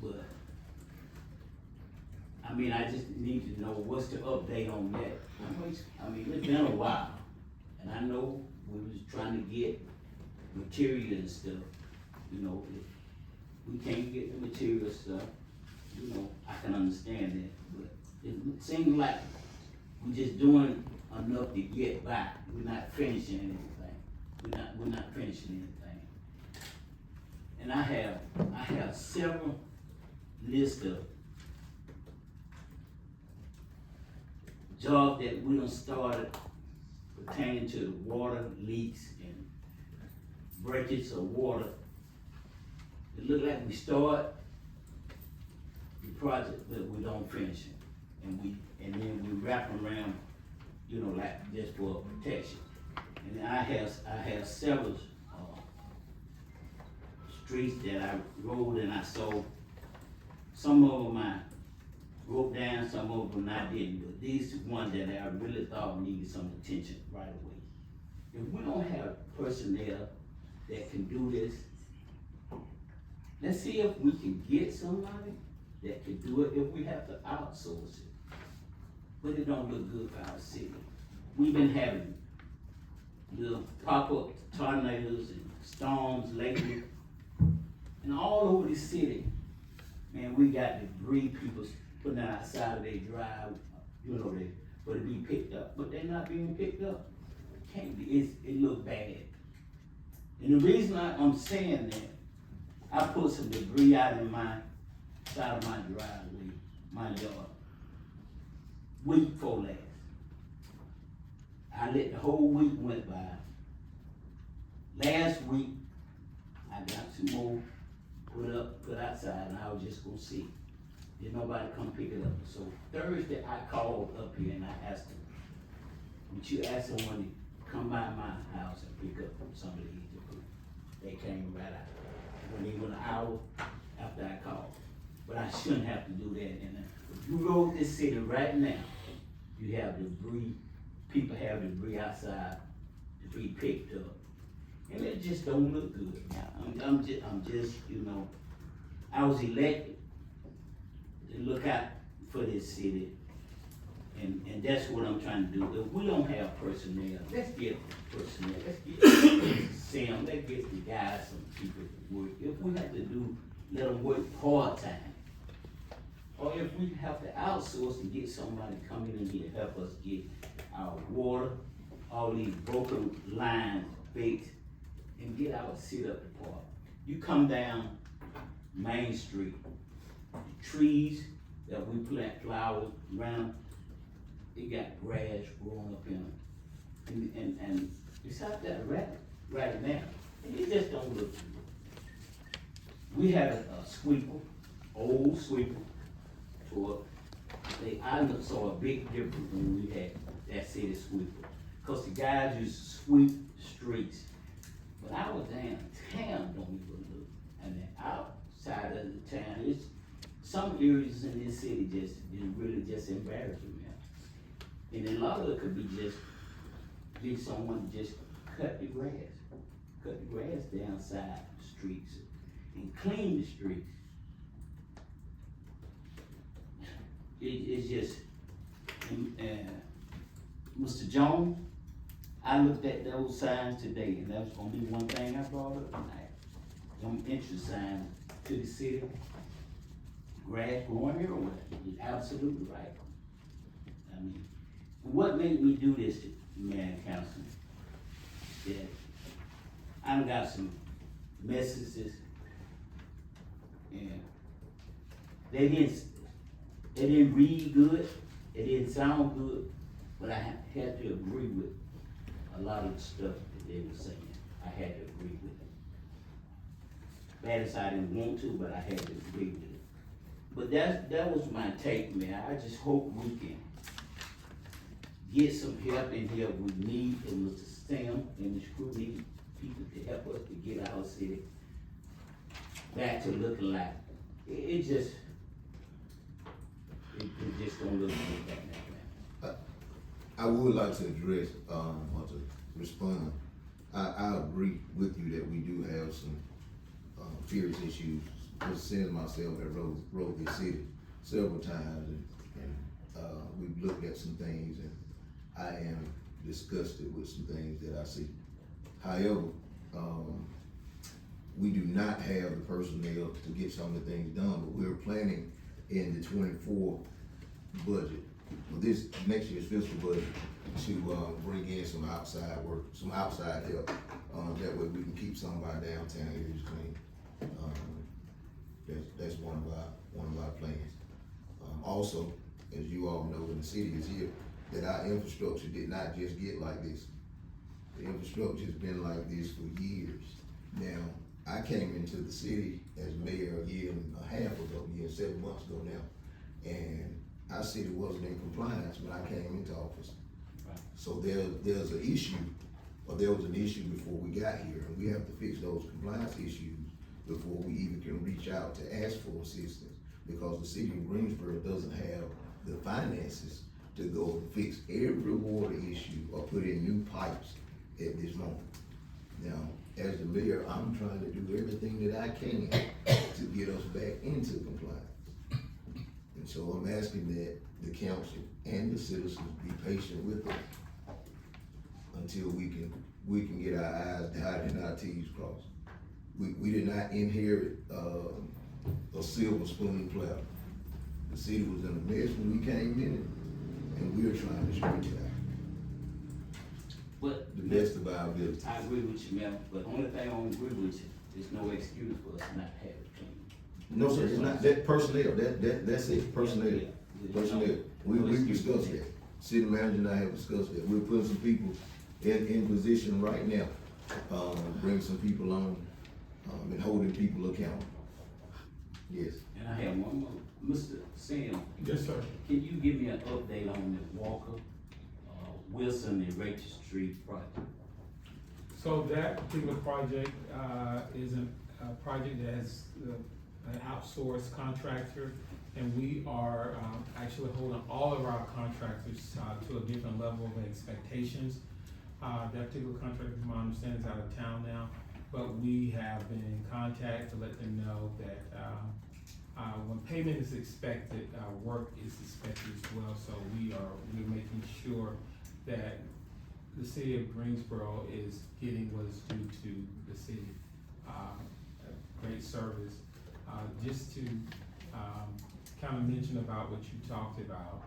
Speaker 3: But, I mean, I just need to know what's the update on that. I mean, it's been a while, and I know we was trying to get material and stuff, you know, if we can't get the material stuff, you know, I can understand that, but it seems like we're just doing enough to get by. We're not finishing anything. We're not finishing anything. And I have several lists of jobs that we done started pertaining to the water leaks and breakage of water. It look like we start the project, but we don't finish it. And then we wrap around, you know, like just for protection. And I have several, streets that I rode and I saw. Some of them I wrote down, some of them I didn't, but these are ones that I really thought needed some attention right away. If we don't have personnel that can do this, let's see if we can get somebody that can do it, if we have to outsource it. But it don't look good for our city. We've been having little pop-up tornadoes and storms lately. And all over the city, man, we got debris, people putting it outside of their drive, you know, for to be picked up, but they're not being picked up. Can't be, it look bad. And the reason I'm saying that, I put some debris out in my side of my driveway, my yard, week before last. I let the whole week went by. Last week, I got some more put outside, and I was just gonna see. Did nobody come pick it up? So Thursday, I called up here and I asked them, would you ask someone to come by my house and pick up some of these debris? They came right out. When they went an hour after I called. But I shouldn't have to do that. And if you go to this city right now, you have debris, people have debris outside to be picked up. And it just don't look good. I'm just, you know, I was elected to look out for this city. And that's what I'm trying to do. If we don't have personnel, let's get personnel. Let's get Sam, let's get the guys, some people to work. If we have to let them work part-time, or if we have to outsource and get somebody coming in here to help us get our water, all these broken lines fixed, and get our city up to par. You come down Main Street, the trees that we plant flowers around, it got grass growing up in them. And it's out there right now, and it just don't look good. We had a sweeper, old sweeper, I saw a big difference when we had that city sweeper. Cause the guys used to sweep streets. But our damn town don't even look. And then outside of the town, it's some areas in this city just is really just embarrassing, man. And a lot of it could be just get someone to just cut the grass downside the streets and clean the streets. It's just, Mr. Jones, I looked at those signs today, and that's gonna be one thing I brought up tonight. Them entry signs to the city, grass growing everywhere. You're absolutely right. I mean, what made me do this, man, council, that I done got some messages, and they didn't read good, it didn't sound good, but I had to agree with a lot of the stuff that they were saying. I had to agree with it. Bad as I didn't want to, but I had to agree with it. But that was my take, man. I just hope we can get some help in here. We need, and Mr. Sam and the crew need people to help us to get our city back to looking like, it just don't look good back now, man.
Speaker 2: I would like to address, or to respond. I agree with you that we do have some serious issues. Just saying myself at rode this city several times, and we've looked at some things, and I am disgusted with some things that I see. However, we do not have the personnel to get some of the things done, but we're planning in the 24 budget, for this next year's fiscal budget, to bring in some outside work, some outside help. That way we can keep some of our downtown areas clean. That's one of our plans. Also, as you all know, in the city is here, that our infrastructure did not just get like this. The infrastructure's been like this for years. Now, I came into the city as mayor a year and a half ago, 7 months ago now, and our city wasn't in compliance when I came into office. So there's an issue, or there was an issue before we got here, and we have to fix those compliance issues before we even can reach out to ask for assistance, because the city of Greensboro doesn't have the finances to go and fix every water issue or put in new pipes at this moment. Now, as the mayor, I'm trying to do everything that I can to get us back into compliance. And so I'm asking that the council and the citizens be patient with us until we can get our I's dotted and our T's crossed. We did not inherit a silver spoon platter. The city was in a mess when we came in, and we are trying to straighten it out.
Speaker 3: But
Speaker 2: The best of our ability.
Speaker 3: I agree with you, Mel, but the only thing I don't agree with you, there's no excuse for us not having it clean.
Speaker 2: No, sir, it's not, that personnel, that's it, personnel,
Speaker 3: Yeah.
Speaker 2: personnel. We've discussed that. City manager and I have discussed that. We're putting some people in position right now, bring some people on, and holding people accountable. Yes.
Speaker 3: And I have one more, Mr. Sam.
Speaker 1: Yes, sir.
Speaker 3: Can you give me an update on the Walker, Wilson and Rachel Street project?
Speaker 1: So that particular project, is a project that has an outsourced contractor, and we are, actually holding all of our contractors, to a different level of expectations. That particular contractor, from my understanding, is out of town now, but we have been in contact to let them know that, when payment is expected, work is expected as well, so we're making sure that the city of Greensboro is getting what is due to the city. Great service. Just to, kind of mention about what you talked about,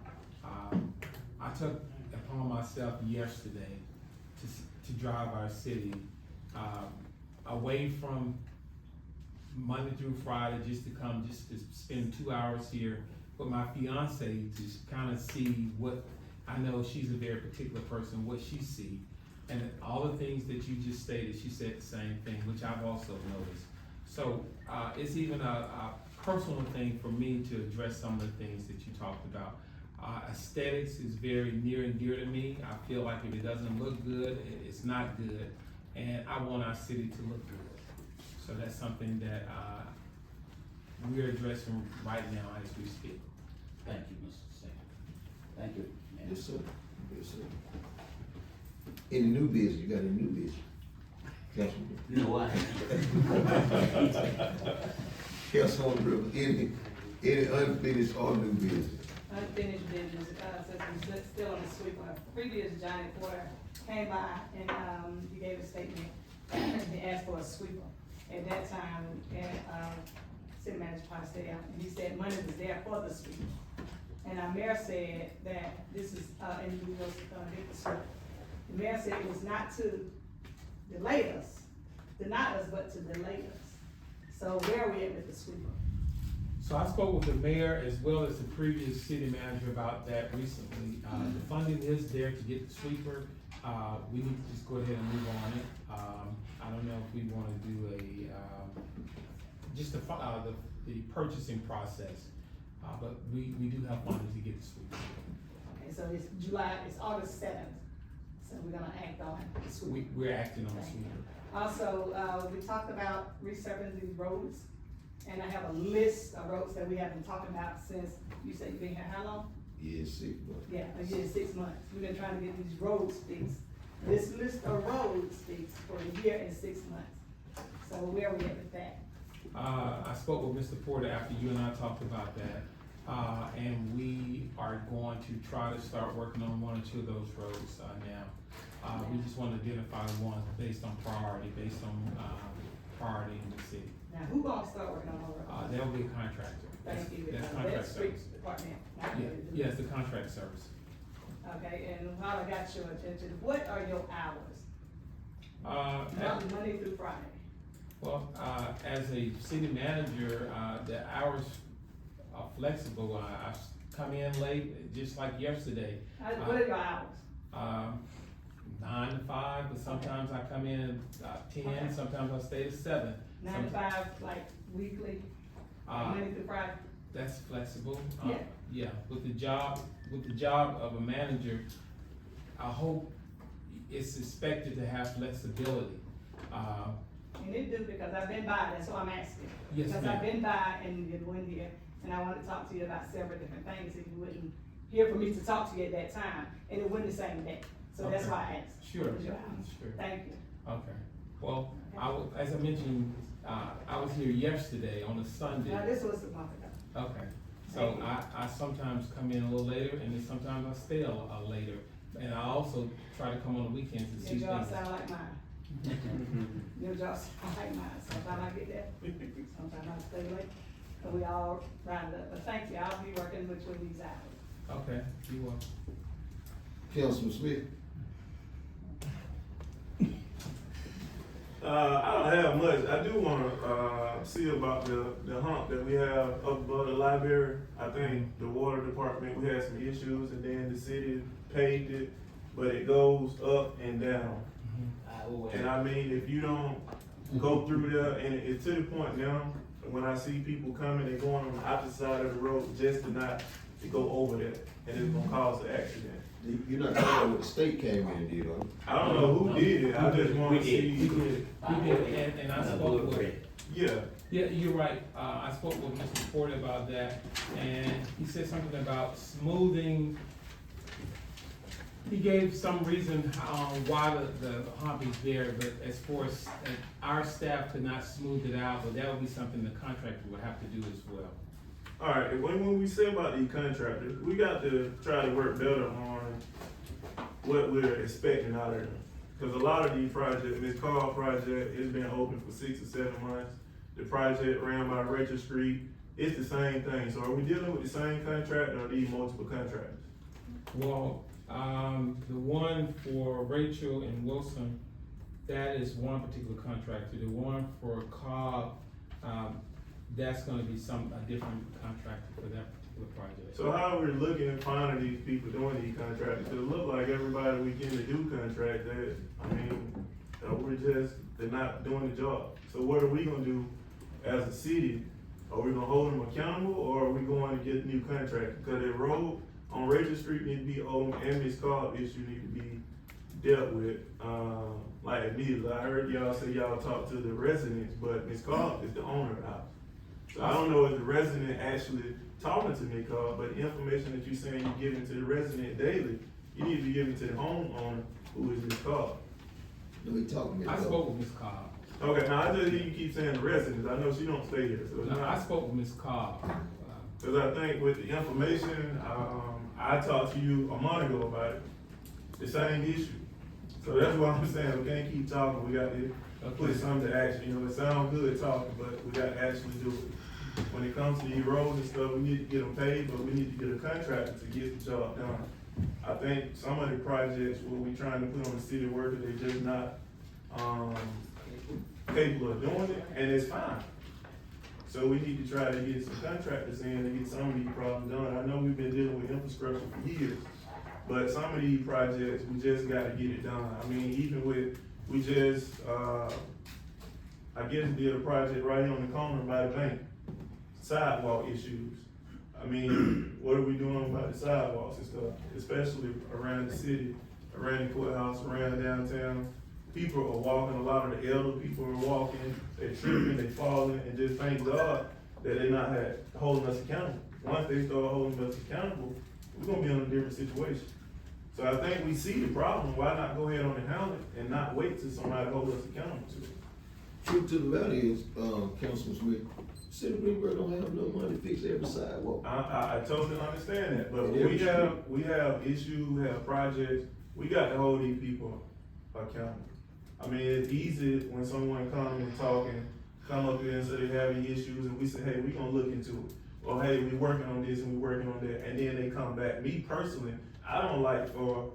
Speaker 1: I took upon myself yesterday to drive our city, away from Monday through Friday, just to spend 2 hours here with my fiance to kind of see what, I know she's a very particular person, what she sees. And all the things that you just stated, she said the same thing, which I've also noticed. So, it's even a personal thing for me to address some of the things that you talked about. Aesthetics is very near and dear to me. I feel like if it doesn't look good, it's not good. And I want our city to look good. So that's something that, we're addressing right now as we speak.
Speaker 3: Thank you, Mr. Sam. Thank you. ma'am.
Speaker 2: Yes, sir. Yes, sir. Any new business, you got any new business? Councilman?
Speaker 3: No, I haven't.
Speaker 2: Councilman Rivers, any unfinished or new business?
Speaker 5: Unfinished business, since we're still on the sweep, previous Johnny Porter came by and, he gave a statement, he asked for a sweeper. At that time, city manager probably stayed out, and he said money was there for the sweeper. And our mayor said that this is, and we was gonna get the sweeper. The mayor said it was not to delay us, deny us, but to delay us. So where are we at with the sweeper?
Speaker 1: So I spoke with the mayor as well as the previous city manager about that recently. The funding is there to get the sweeper. We need to just go ahead and move on it. I don't know if we wanna do just the purchasing process, but we do have funding to get the sweeper.
Speaker 5: Okay, so it's August 7th, so we're gonna act on the sweeper.
Speaker 1: We're acting on the sweeper.
Speaker 5: Also, we talked about resurfacing these roads, and I have a list of roads that we have been talking about since, you said you've been here how long?
Speaker 2: Yes, 6 months.
Speaker 5: Yeah, a year, 6 months. We've been trying to get these roads fixed. This list of roads fixed for a year and 6 months. So where are we at with that?
Speaker 1: I spoke with Mr. Porter after you and I talked about that, and we are going to try to start working on 1 or 2 of those roads, now. We just want to identify one based on priority in the city.
Speaker 5: Now, who gonna start working on the road?
Speaker 1: There'll be a contractor.
Speaker 5: Thank you.
Speaker 1: That's contract
Speaker 5: That's street
Speaker 1: service.
Speaker 5: department.
Speaker 1: Yeah, yes, the contract service.
Speaker 5: Okay, and while I got your attention, what are your hours?
Speaker 1: Uh,
Speaker 5: Monday through Friday.
Speaker 1: Well, as a city manager, the hours are flexible. I come in late, just like yesterday.
Speaker 5: What are your hours?
Speaker 1: 9 to 5, but sometimes I come in 10,
Speaker 5: Okay.
Speaker 1: sometimes I stay to 7.
Speaker 5: 9 to 5, like weekly, Monday through Friday?
Speaker 1: That's flexible.
Speaker 5: Yeah.
Speaker 1: Yeah, with the job of a manager, I hope it's expected to have flexibility.
Speaker 5: And it do, because I've been by, that's why I'm asking.
Speaker 1: Yes,
Speaker 5: Because
Speaker 1: ma'am.
Speaker 5: I've been by and you went here, and I wanted to talk to you about several different things, and you wouldn't hear from me to talk to you at that time, and it wasn't the same day. So that's
Speaker 1: Okay.
Speaker 5: why I asked.
Speaker 1: Sure,
Speaker 5: What was your hours?
Speaker 1: sure.
Speaker 5: Thank you.
Speaker 1: Okay, well, as I mentioned, I was here yesterday on a Sunday.
Speaker 5: Now, this was a month ago.
Speaker 1: Okay, so I sometimes come in a little later, and then sometimes I stay a later. And I also try to come on the weekends and see
Speaker 5: Your job
Speaker 1: things.
Speaker 5: sound like mine. Your job sound like mine. Sometimes I get that, sometimes I stay late, but we all round up. But thank you, I'll be working between these hours.
Speaker 1: Okay, you will.
Speaker 2: Councilman Smith?
Speaker 7: I don't have much. I do wanna, see about the hump that we have up above the library. I think the water department, we had some issues, and then the city paved it, but it goes up and down. And I mean, if you don't go through there, and it's to the point now, when I see people coming, they going on the opposite side of the road just to go over there, and it's gonna cause an accident.
Speaker 2: You're not talking about what the state came in and did, are you?
Speaker 7: I don't know who did it, I just wanna see.
Speaker 1: We did, and I spoke with,
Speaker 7: Yeah,
Speaker 1: yeah, you're right, I spoke with Mr. Porter about that, and he said something about smoothing. He gave some reason, why the hump is there, but as far as, our staff could not smooth it out, but that would be something the contractor would have to do as well.
Speaker 7: alright, when we say about these contractors, we got to try to work better on what we're expecting out of them. Cause a lot of these projects, this Carl project, it's been open for 6 or 7 months. The project ran by Rachel Street, it's the same thing. So are we dealing with the same contractor or these multiple contractors?
Speaker 1: Well, the one for Rachel and Wilson, that is one particular contractor. The one for Cobb, that's gonna be a different contractor for that particular project.
Speaker 7: So how are we looking at finding these people doing these contracts? Cause it look like everybody we get to do contract that, I mean, they're not doing the job. So what are we gonna do as a city? Are we gonna hold them accountable, or are we going to get a new contract? Cause the road on Rachel Street need to be open, and this Cobb issue need to be dealt with, like immediately. I heard y'all say y'all talked to the residents, but Ms. Cobb is the owner of the house. So I don't know if the resident actually talking to Ms. Cobb, but the information that you're saying you're giving to the resident daily, you need to be giving to the homeowner, who is Ms. Cobb.
Speaker 2: No, he talking
Speaker 1: I
Speaker 2: about.
Speaker 1: spoke with Ms. Cobb.
Speaker 7: Okay, now I just hear you keep saying the residents, I know she don't stay here, so it's
Speaker 1: No, I
Speaker 7: not.
Speaker 1: spoke with Ms. Cobb.
Speaker 7: Cause I think with the information, I talked to you a month ago about it, the same issue. So that's why I'm saying, we can't keep talking, we got to put something to action, you know, it sounds good talking, but we got to actually do it. When it comes to these roads and stuff, we need to get them paid, but we need to get a contractor to get the job done. I think some of the projects where we trying to put on the city worker, they just not, capable of doing it, and it's fine. So we need to try to get some contractors in to get some of these problems done. I know we've been dealing with infrastructure for years, but some of these projects, we just gotta get it done. I mean, even with, we just, I guess did a project right here on the corner by the bank, sidewalk issues. I mean, what are we doing about the sidewalks and stuff, especially around the city, around the courthouse, around downtown? People are walking, a lot of the elder people are walking, they're tripping, they falling, and just thank God that they're not holding us accountable. Once they start holding us accountable, we're gonna be in a different situation. So I think we see the problem, why not go ahead on and handle it and not wait till somebody hold us accountable to it?
Speaker 2: Truth to the matter is, Councilman Smith, City of Greensboro don't have no money to fix every sidewalk.
Speaker 7: I totally understand that, but
Speaker 2: And
Speaker 7: when
Speaker 2: every
Speaker 7: we have issues, we have projects, we got to hold these people accountable. I mean, it's easy when someone comes and come up here and say they having issues, and we say, hey, we gonna look into it. Or hey, we working on this and we working on that, and then they come back. Me personally, I don't like for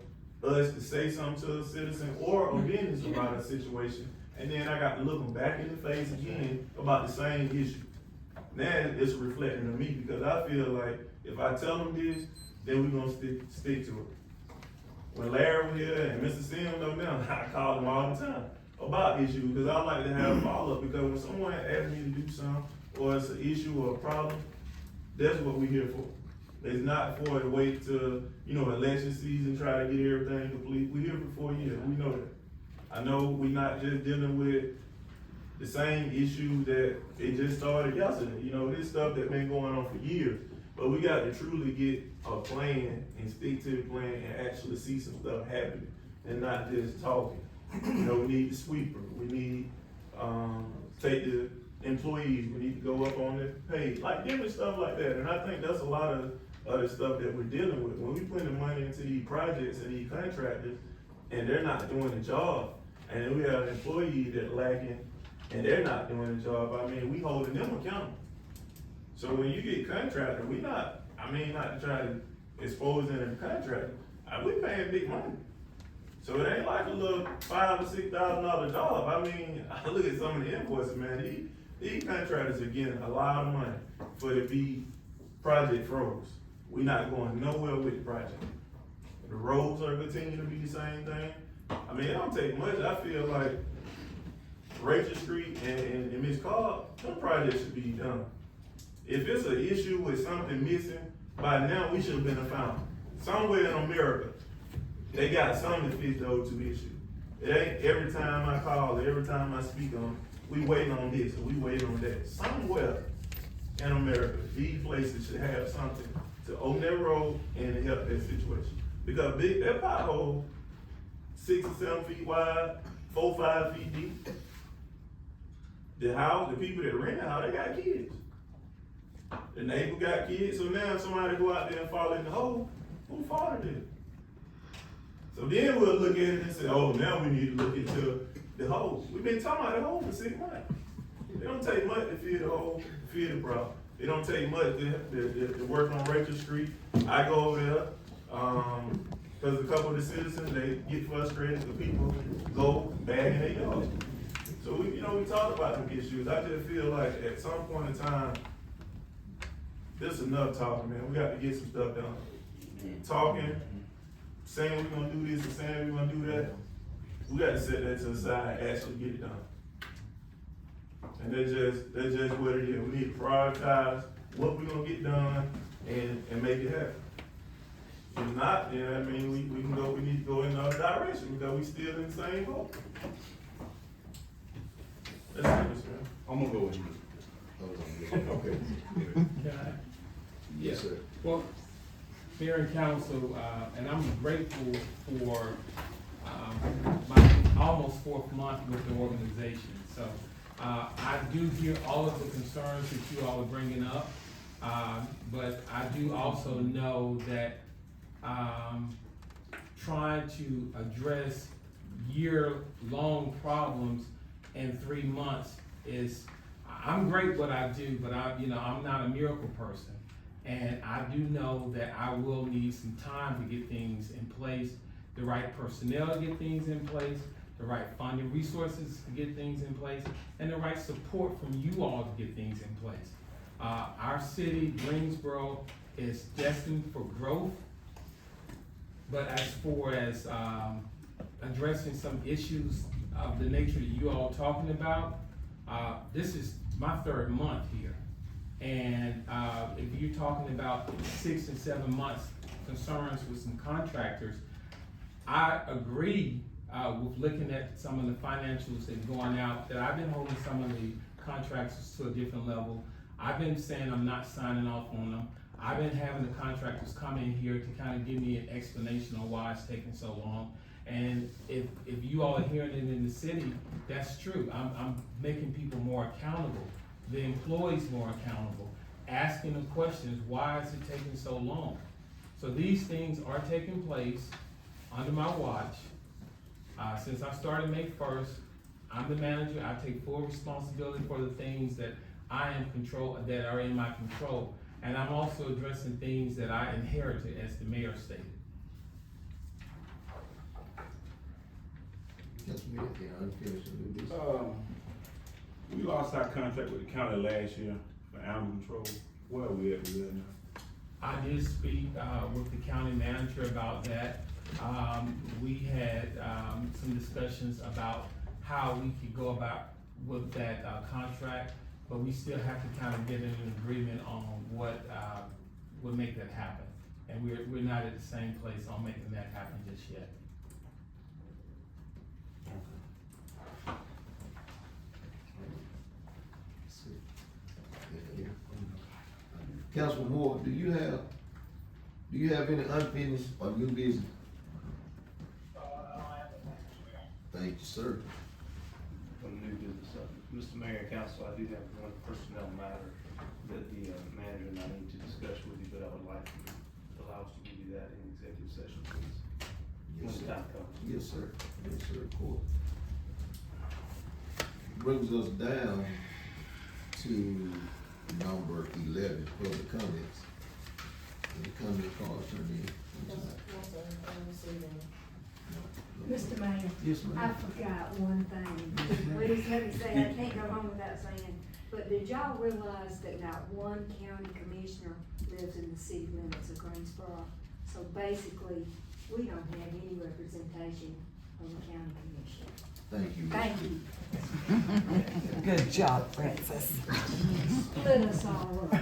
Speaker 7: us to say something to a citizen or a business about a situation, and then I got to look them back in the face again about the same issue. Now it's reflecting on me because I feel like if I tell them this, then we're gonna stick to it. When Larry was here and Mr. Sim know now, I call them all the time about issues because I like to have follow up because when someone asks me to do something or it's an issue or a problem, that's what we're here for. It's not for to wait till, election season, try to get everything complete. We're here for 4 years, we know that. I know we're not just dealing with the same issue that it just started yesterday. This stuff that's been going on for years. But we got to truly get a plan and stick to the plan and actually see some stuff happening and not just talking. We need the sweeper, we need, take the employees, we need to go up on the pay, like different stuff like that. And I think that's a lot of other stuff that we're dealing with. When we put the money into these projects and these contractors and they're not doing the job, and then we have employees that lacking and they're not doing the job, we holding them accountable. So when you get contractor, not to try to expose them as a contractor, we paying big money. So it ain't like a little $5,000 or $6,000 job. I look at some of the invoices, man. These contractors are getting a lot of money for the be project froze. We not going nowhere with the project. The roads are continuing to be the same thing. It don't take much. I feel like Rachel Street and Miss Cobb, some projects should be done. If it's an issue with something missing, by now we should have been found. Somewhere in America, they got something to fix those two issues. It ain't every time I call, every time I speak on, we waiting on this or we waiting on that. Somewhere in America, these places should have something to open that road and to help that situation. Because that pothole, 6 or 7 feet wide, 4 or 5 feet deep. The people that rent the house, they got kids. The neighbor got kids, so now if somebody go out there and fall in the hole, who fathered it? So then we'll look at it and say, oh, now we need to look into the hole. We've been talking about the hole for 6 months. It don't take much to feed the hole, to feed the problem. It don't take much to work on Rachel Street. I go over there, because a couple of the citizens, they get frustrated because people go bag in their yard. So we talk about them issues. I just feel like at some point in time, this is enough talking, man. We got to get some stuff done. Talking, saying we're gonna do this and saying we're gonna do that, we got to set that to the side and actually get it done. And that's just what it is. We need to prioritize what we're gonna get done and make it happen. If not, then we need to go in another direction because we still in the same boat. That's it, man.
Speaker 11: I'm gonna go with you. Okay.
Speaker 1: Yes,
Speaker 11: sir.
Speaker 1: Well, Mayor and Council, and I'm grateful for my almost 4th month with the organization. So I do hear all of the concerns that you all are bringing up, but I do also know that trying to address year-long problems in 3 months is, I'm great what I do, but I'm not a miracle person. And I do know that I will need some time to get things in place, the right personnel to get things in place, the right funding resources to get things in place, and the right support from you all to get things in place. Our city, Greensboro, is destined for growth, but as far as addressing some issues of the nature that you all are talking about, this is my 3rd month here. And if you're talking about 6 and 7 months concerns with some contractors, I agree with looking at some of the financials and going out, that I've been holding some of the contractors to a different level. I've been saying I'm not signing off on them. I've been having the contractors come in here to kind of give me an explanation on why it's taking so long. And if you all are hearing it in the city, that's true. I'm making people more accountable, the employees more accountable, asking them questions, why is it taking so long? So these things are taking place under my watch. Since I started May 1st, I'm the manager. I take full responsibility for the things that I am that are in my control. And I'm also addressing things that I inherited, as the mayor stated.
Speaker 2: Yes, Smith, yeah, unfinished new business.
Speaker 7: We lost our contract with the county last year for animal control. Where are we at with that now?
Speaker 1: I did speak, with the county manager about that. We had, some discussions about how we could go about with that, contract, but we still have to kind of get in an agreement on what, would make that happen. And we're not at the same place on making that happen just yet.
Speaker 2: Councilman Moore, do you have any unfinished or new business? Thank you, sir.
Speaker 12: From new business, Mr. Mayor and Council, I do have one personnel matter that the manager and I need to discuss with you, but I would like to allow us to give you that in executive session, please. When
Speaker 2: Yes,
Speaker 12: the
Speaker 2: sir.
Speaker 12: time comes.
Speaker 2: Yes, sir. Yes, sir, of course. Brings us down to number 11, public comments. Any comment cards turned in?
Speaker 9: Mr. Mayor,
Speaker 2: Yes, ma'am.
Speaker 9: I forgot one thing. Please let me say, I can't go home without saying, but did y'all realize that not one county commissioner lives in the city limits of Greensboro? So basically, we don't have any representation on the county commission.
Speaker 2: Thank you.
Speaker 9: Thank you.
Speaker 13: Good job, Francis.
Speaker 9: Split us all up.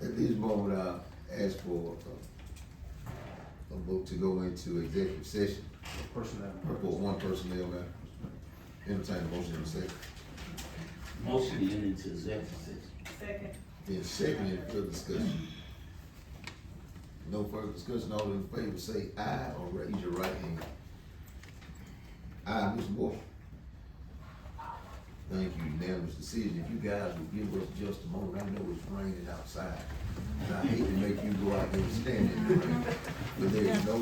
Speaker 2: At this moment, I ask for a vote to go into executive session.
Speaker 12: Personnel.
Speaker 2: For one personnel matter. Entertain a motion in a second.
Speaker 3: Motion to enter into executive session.
Speaker 5: Second.
Speaker 2: Then second, any further discussion? No further discussion, all in favor say aye or raise your right hand. Aye, Mr. Moore. Thank you, unanimous decision. If you guys would give us just a moment, I know it's raining outside. And I hate to make you go out there and stand in the rain, but there's no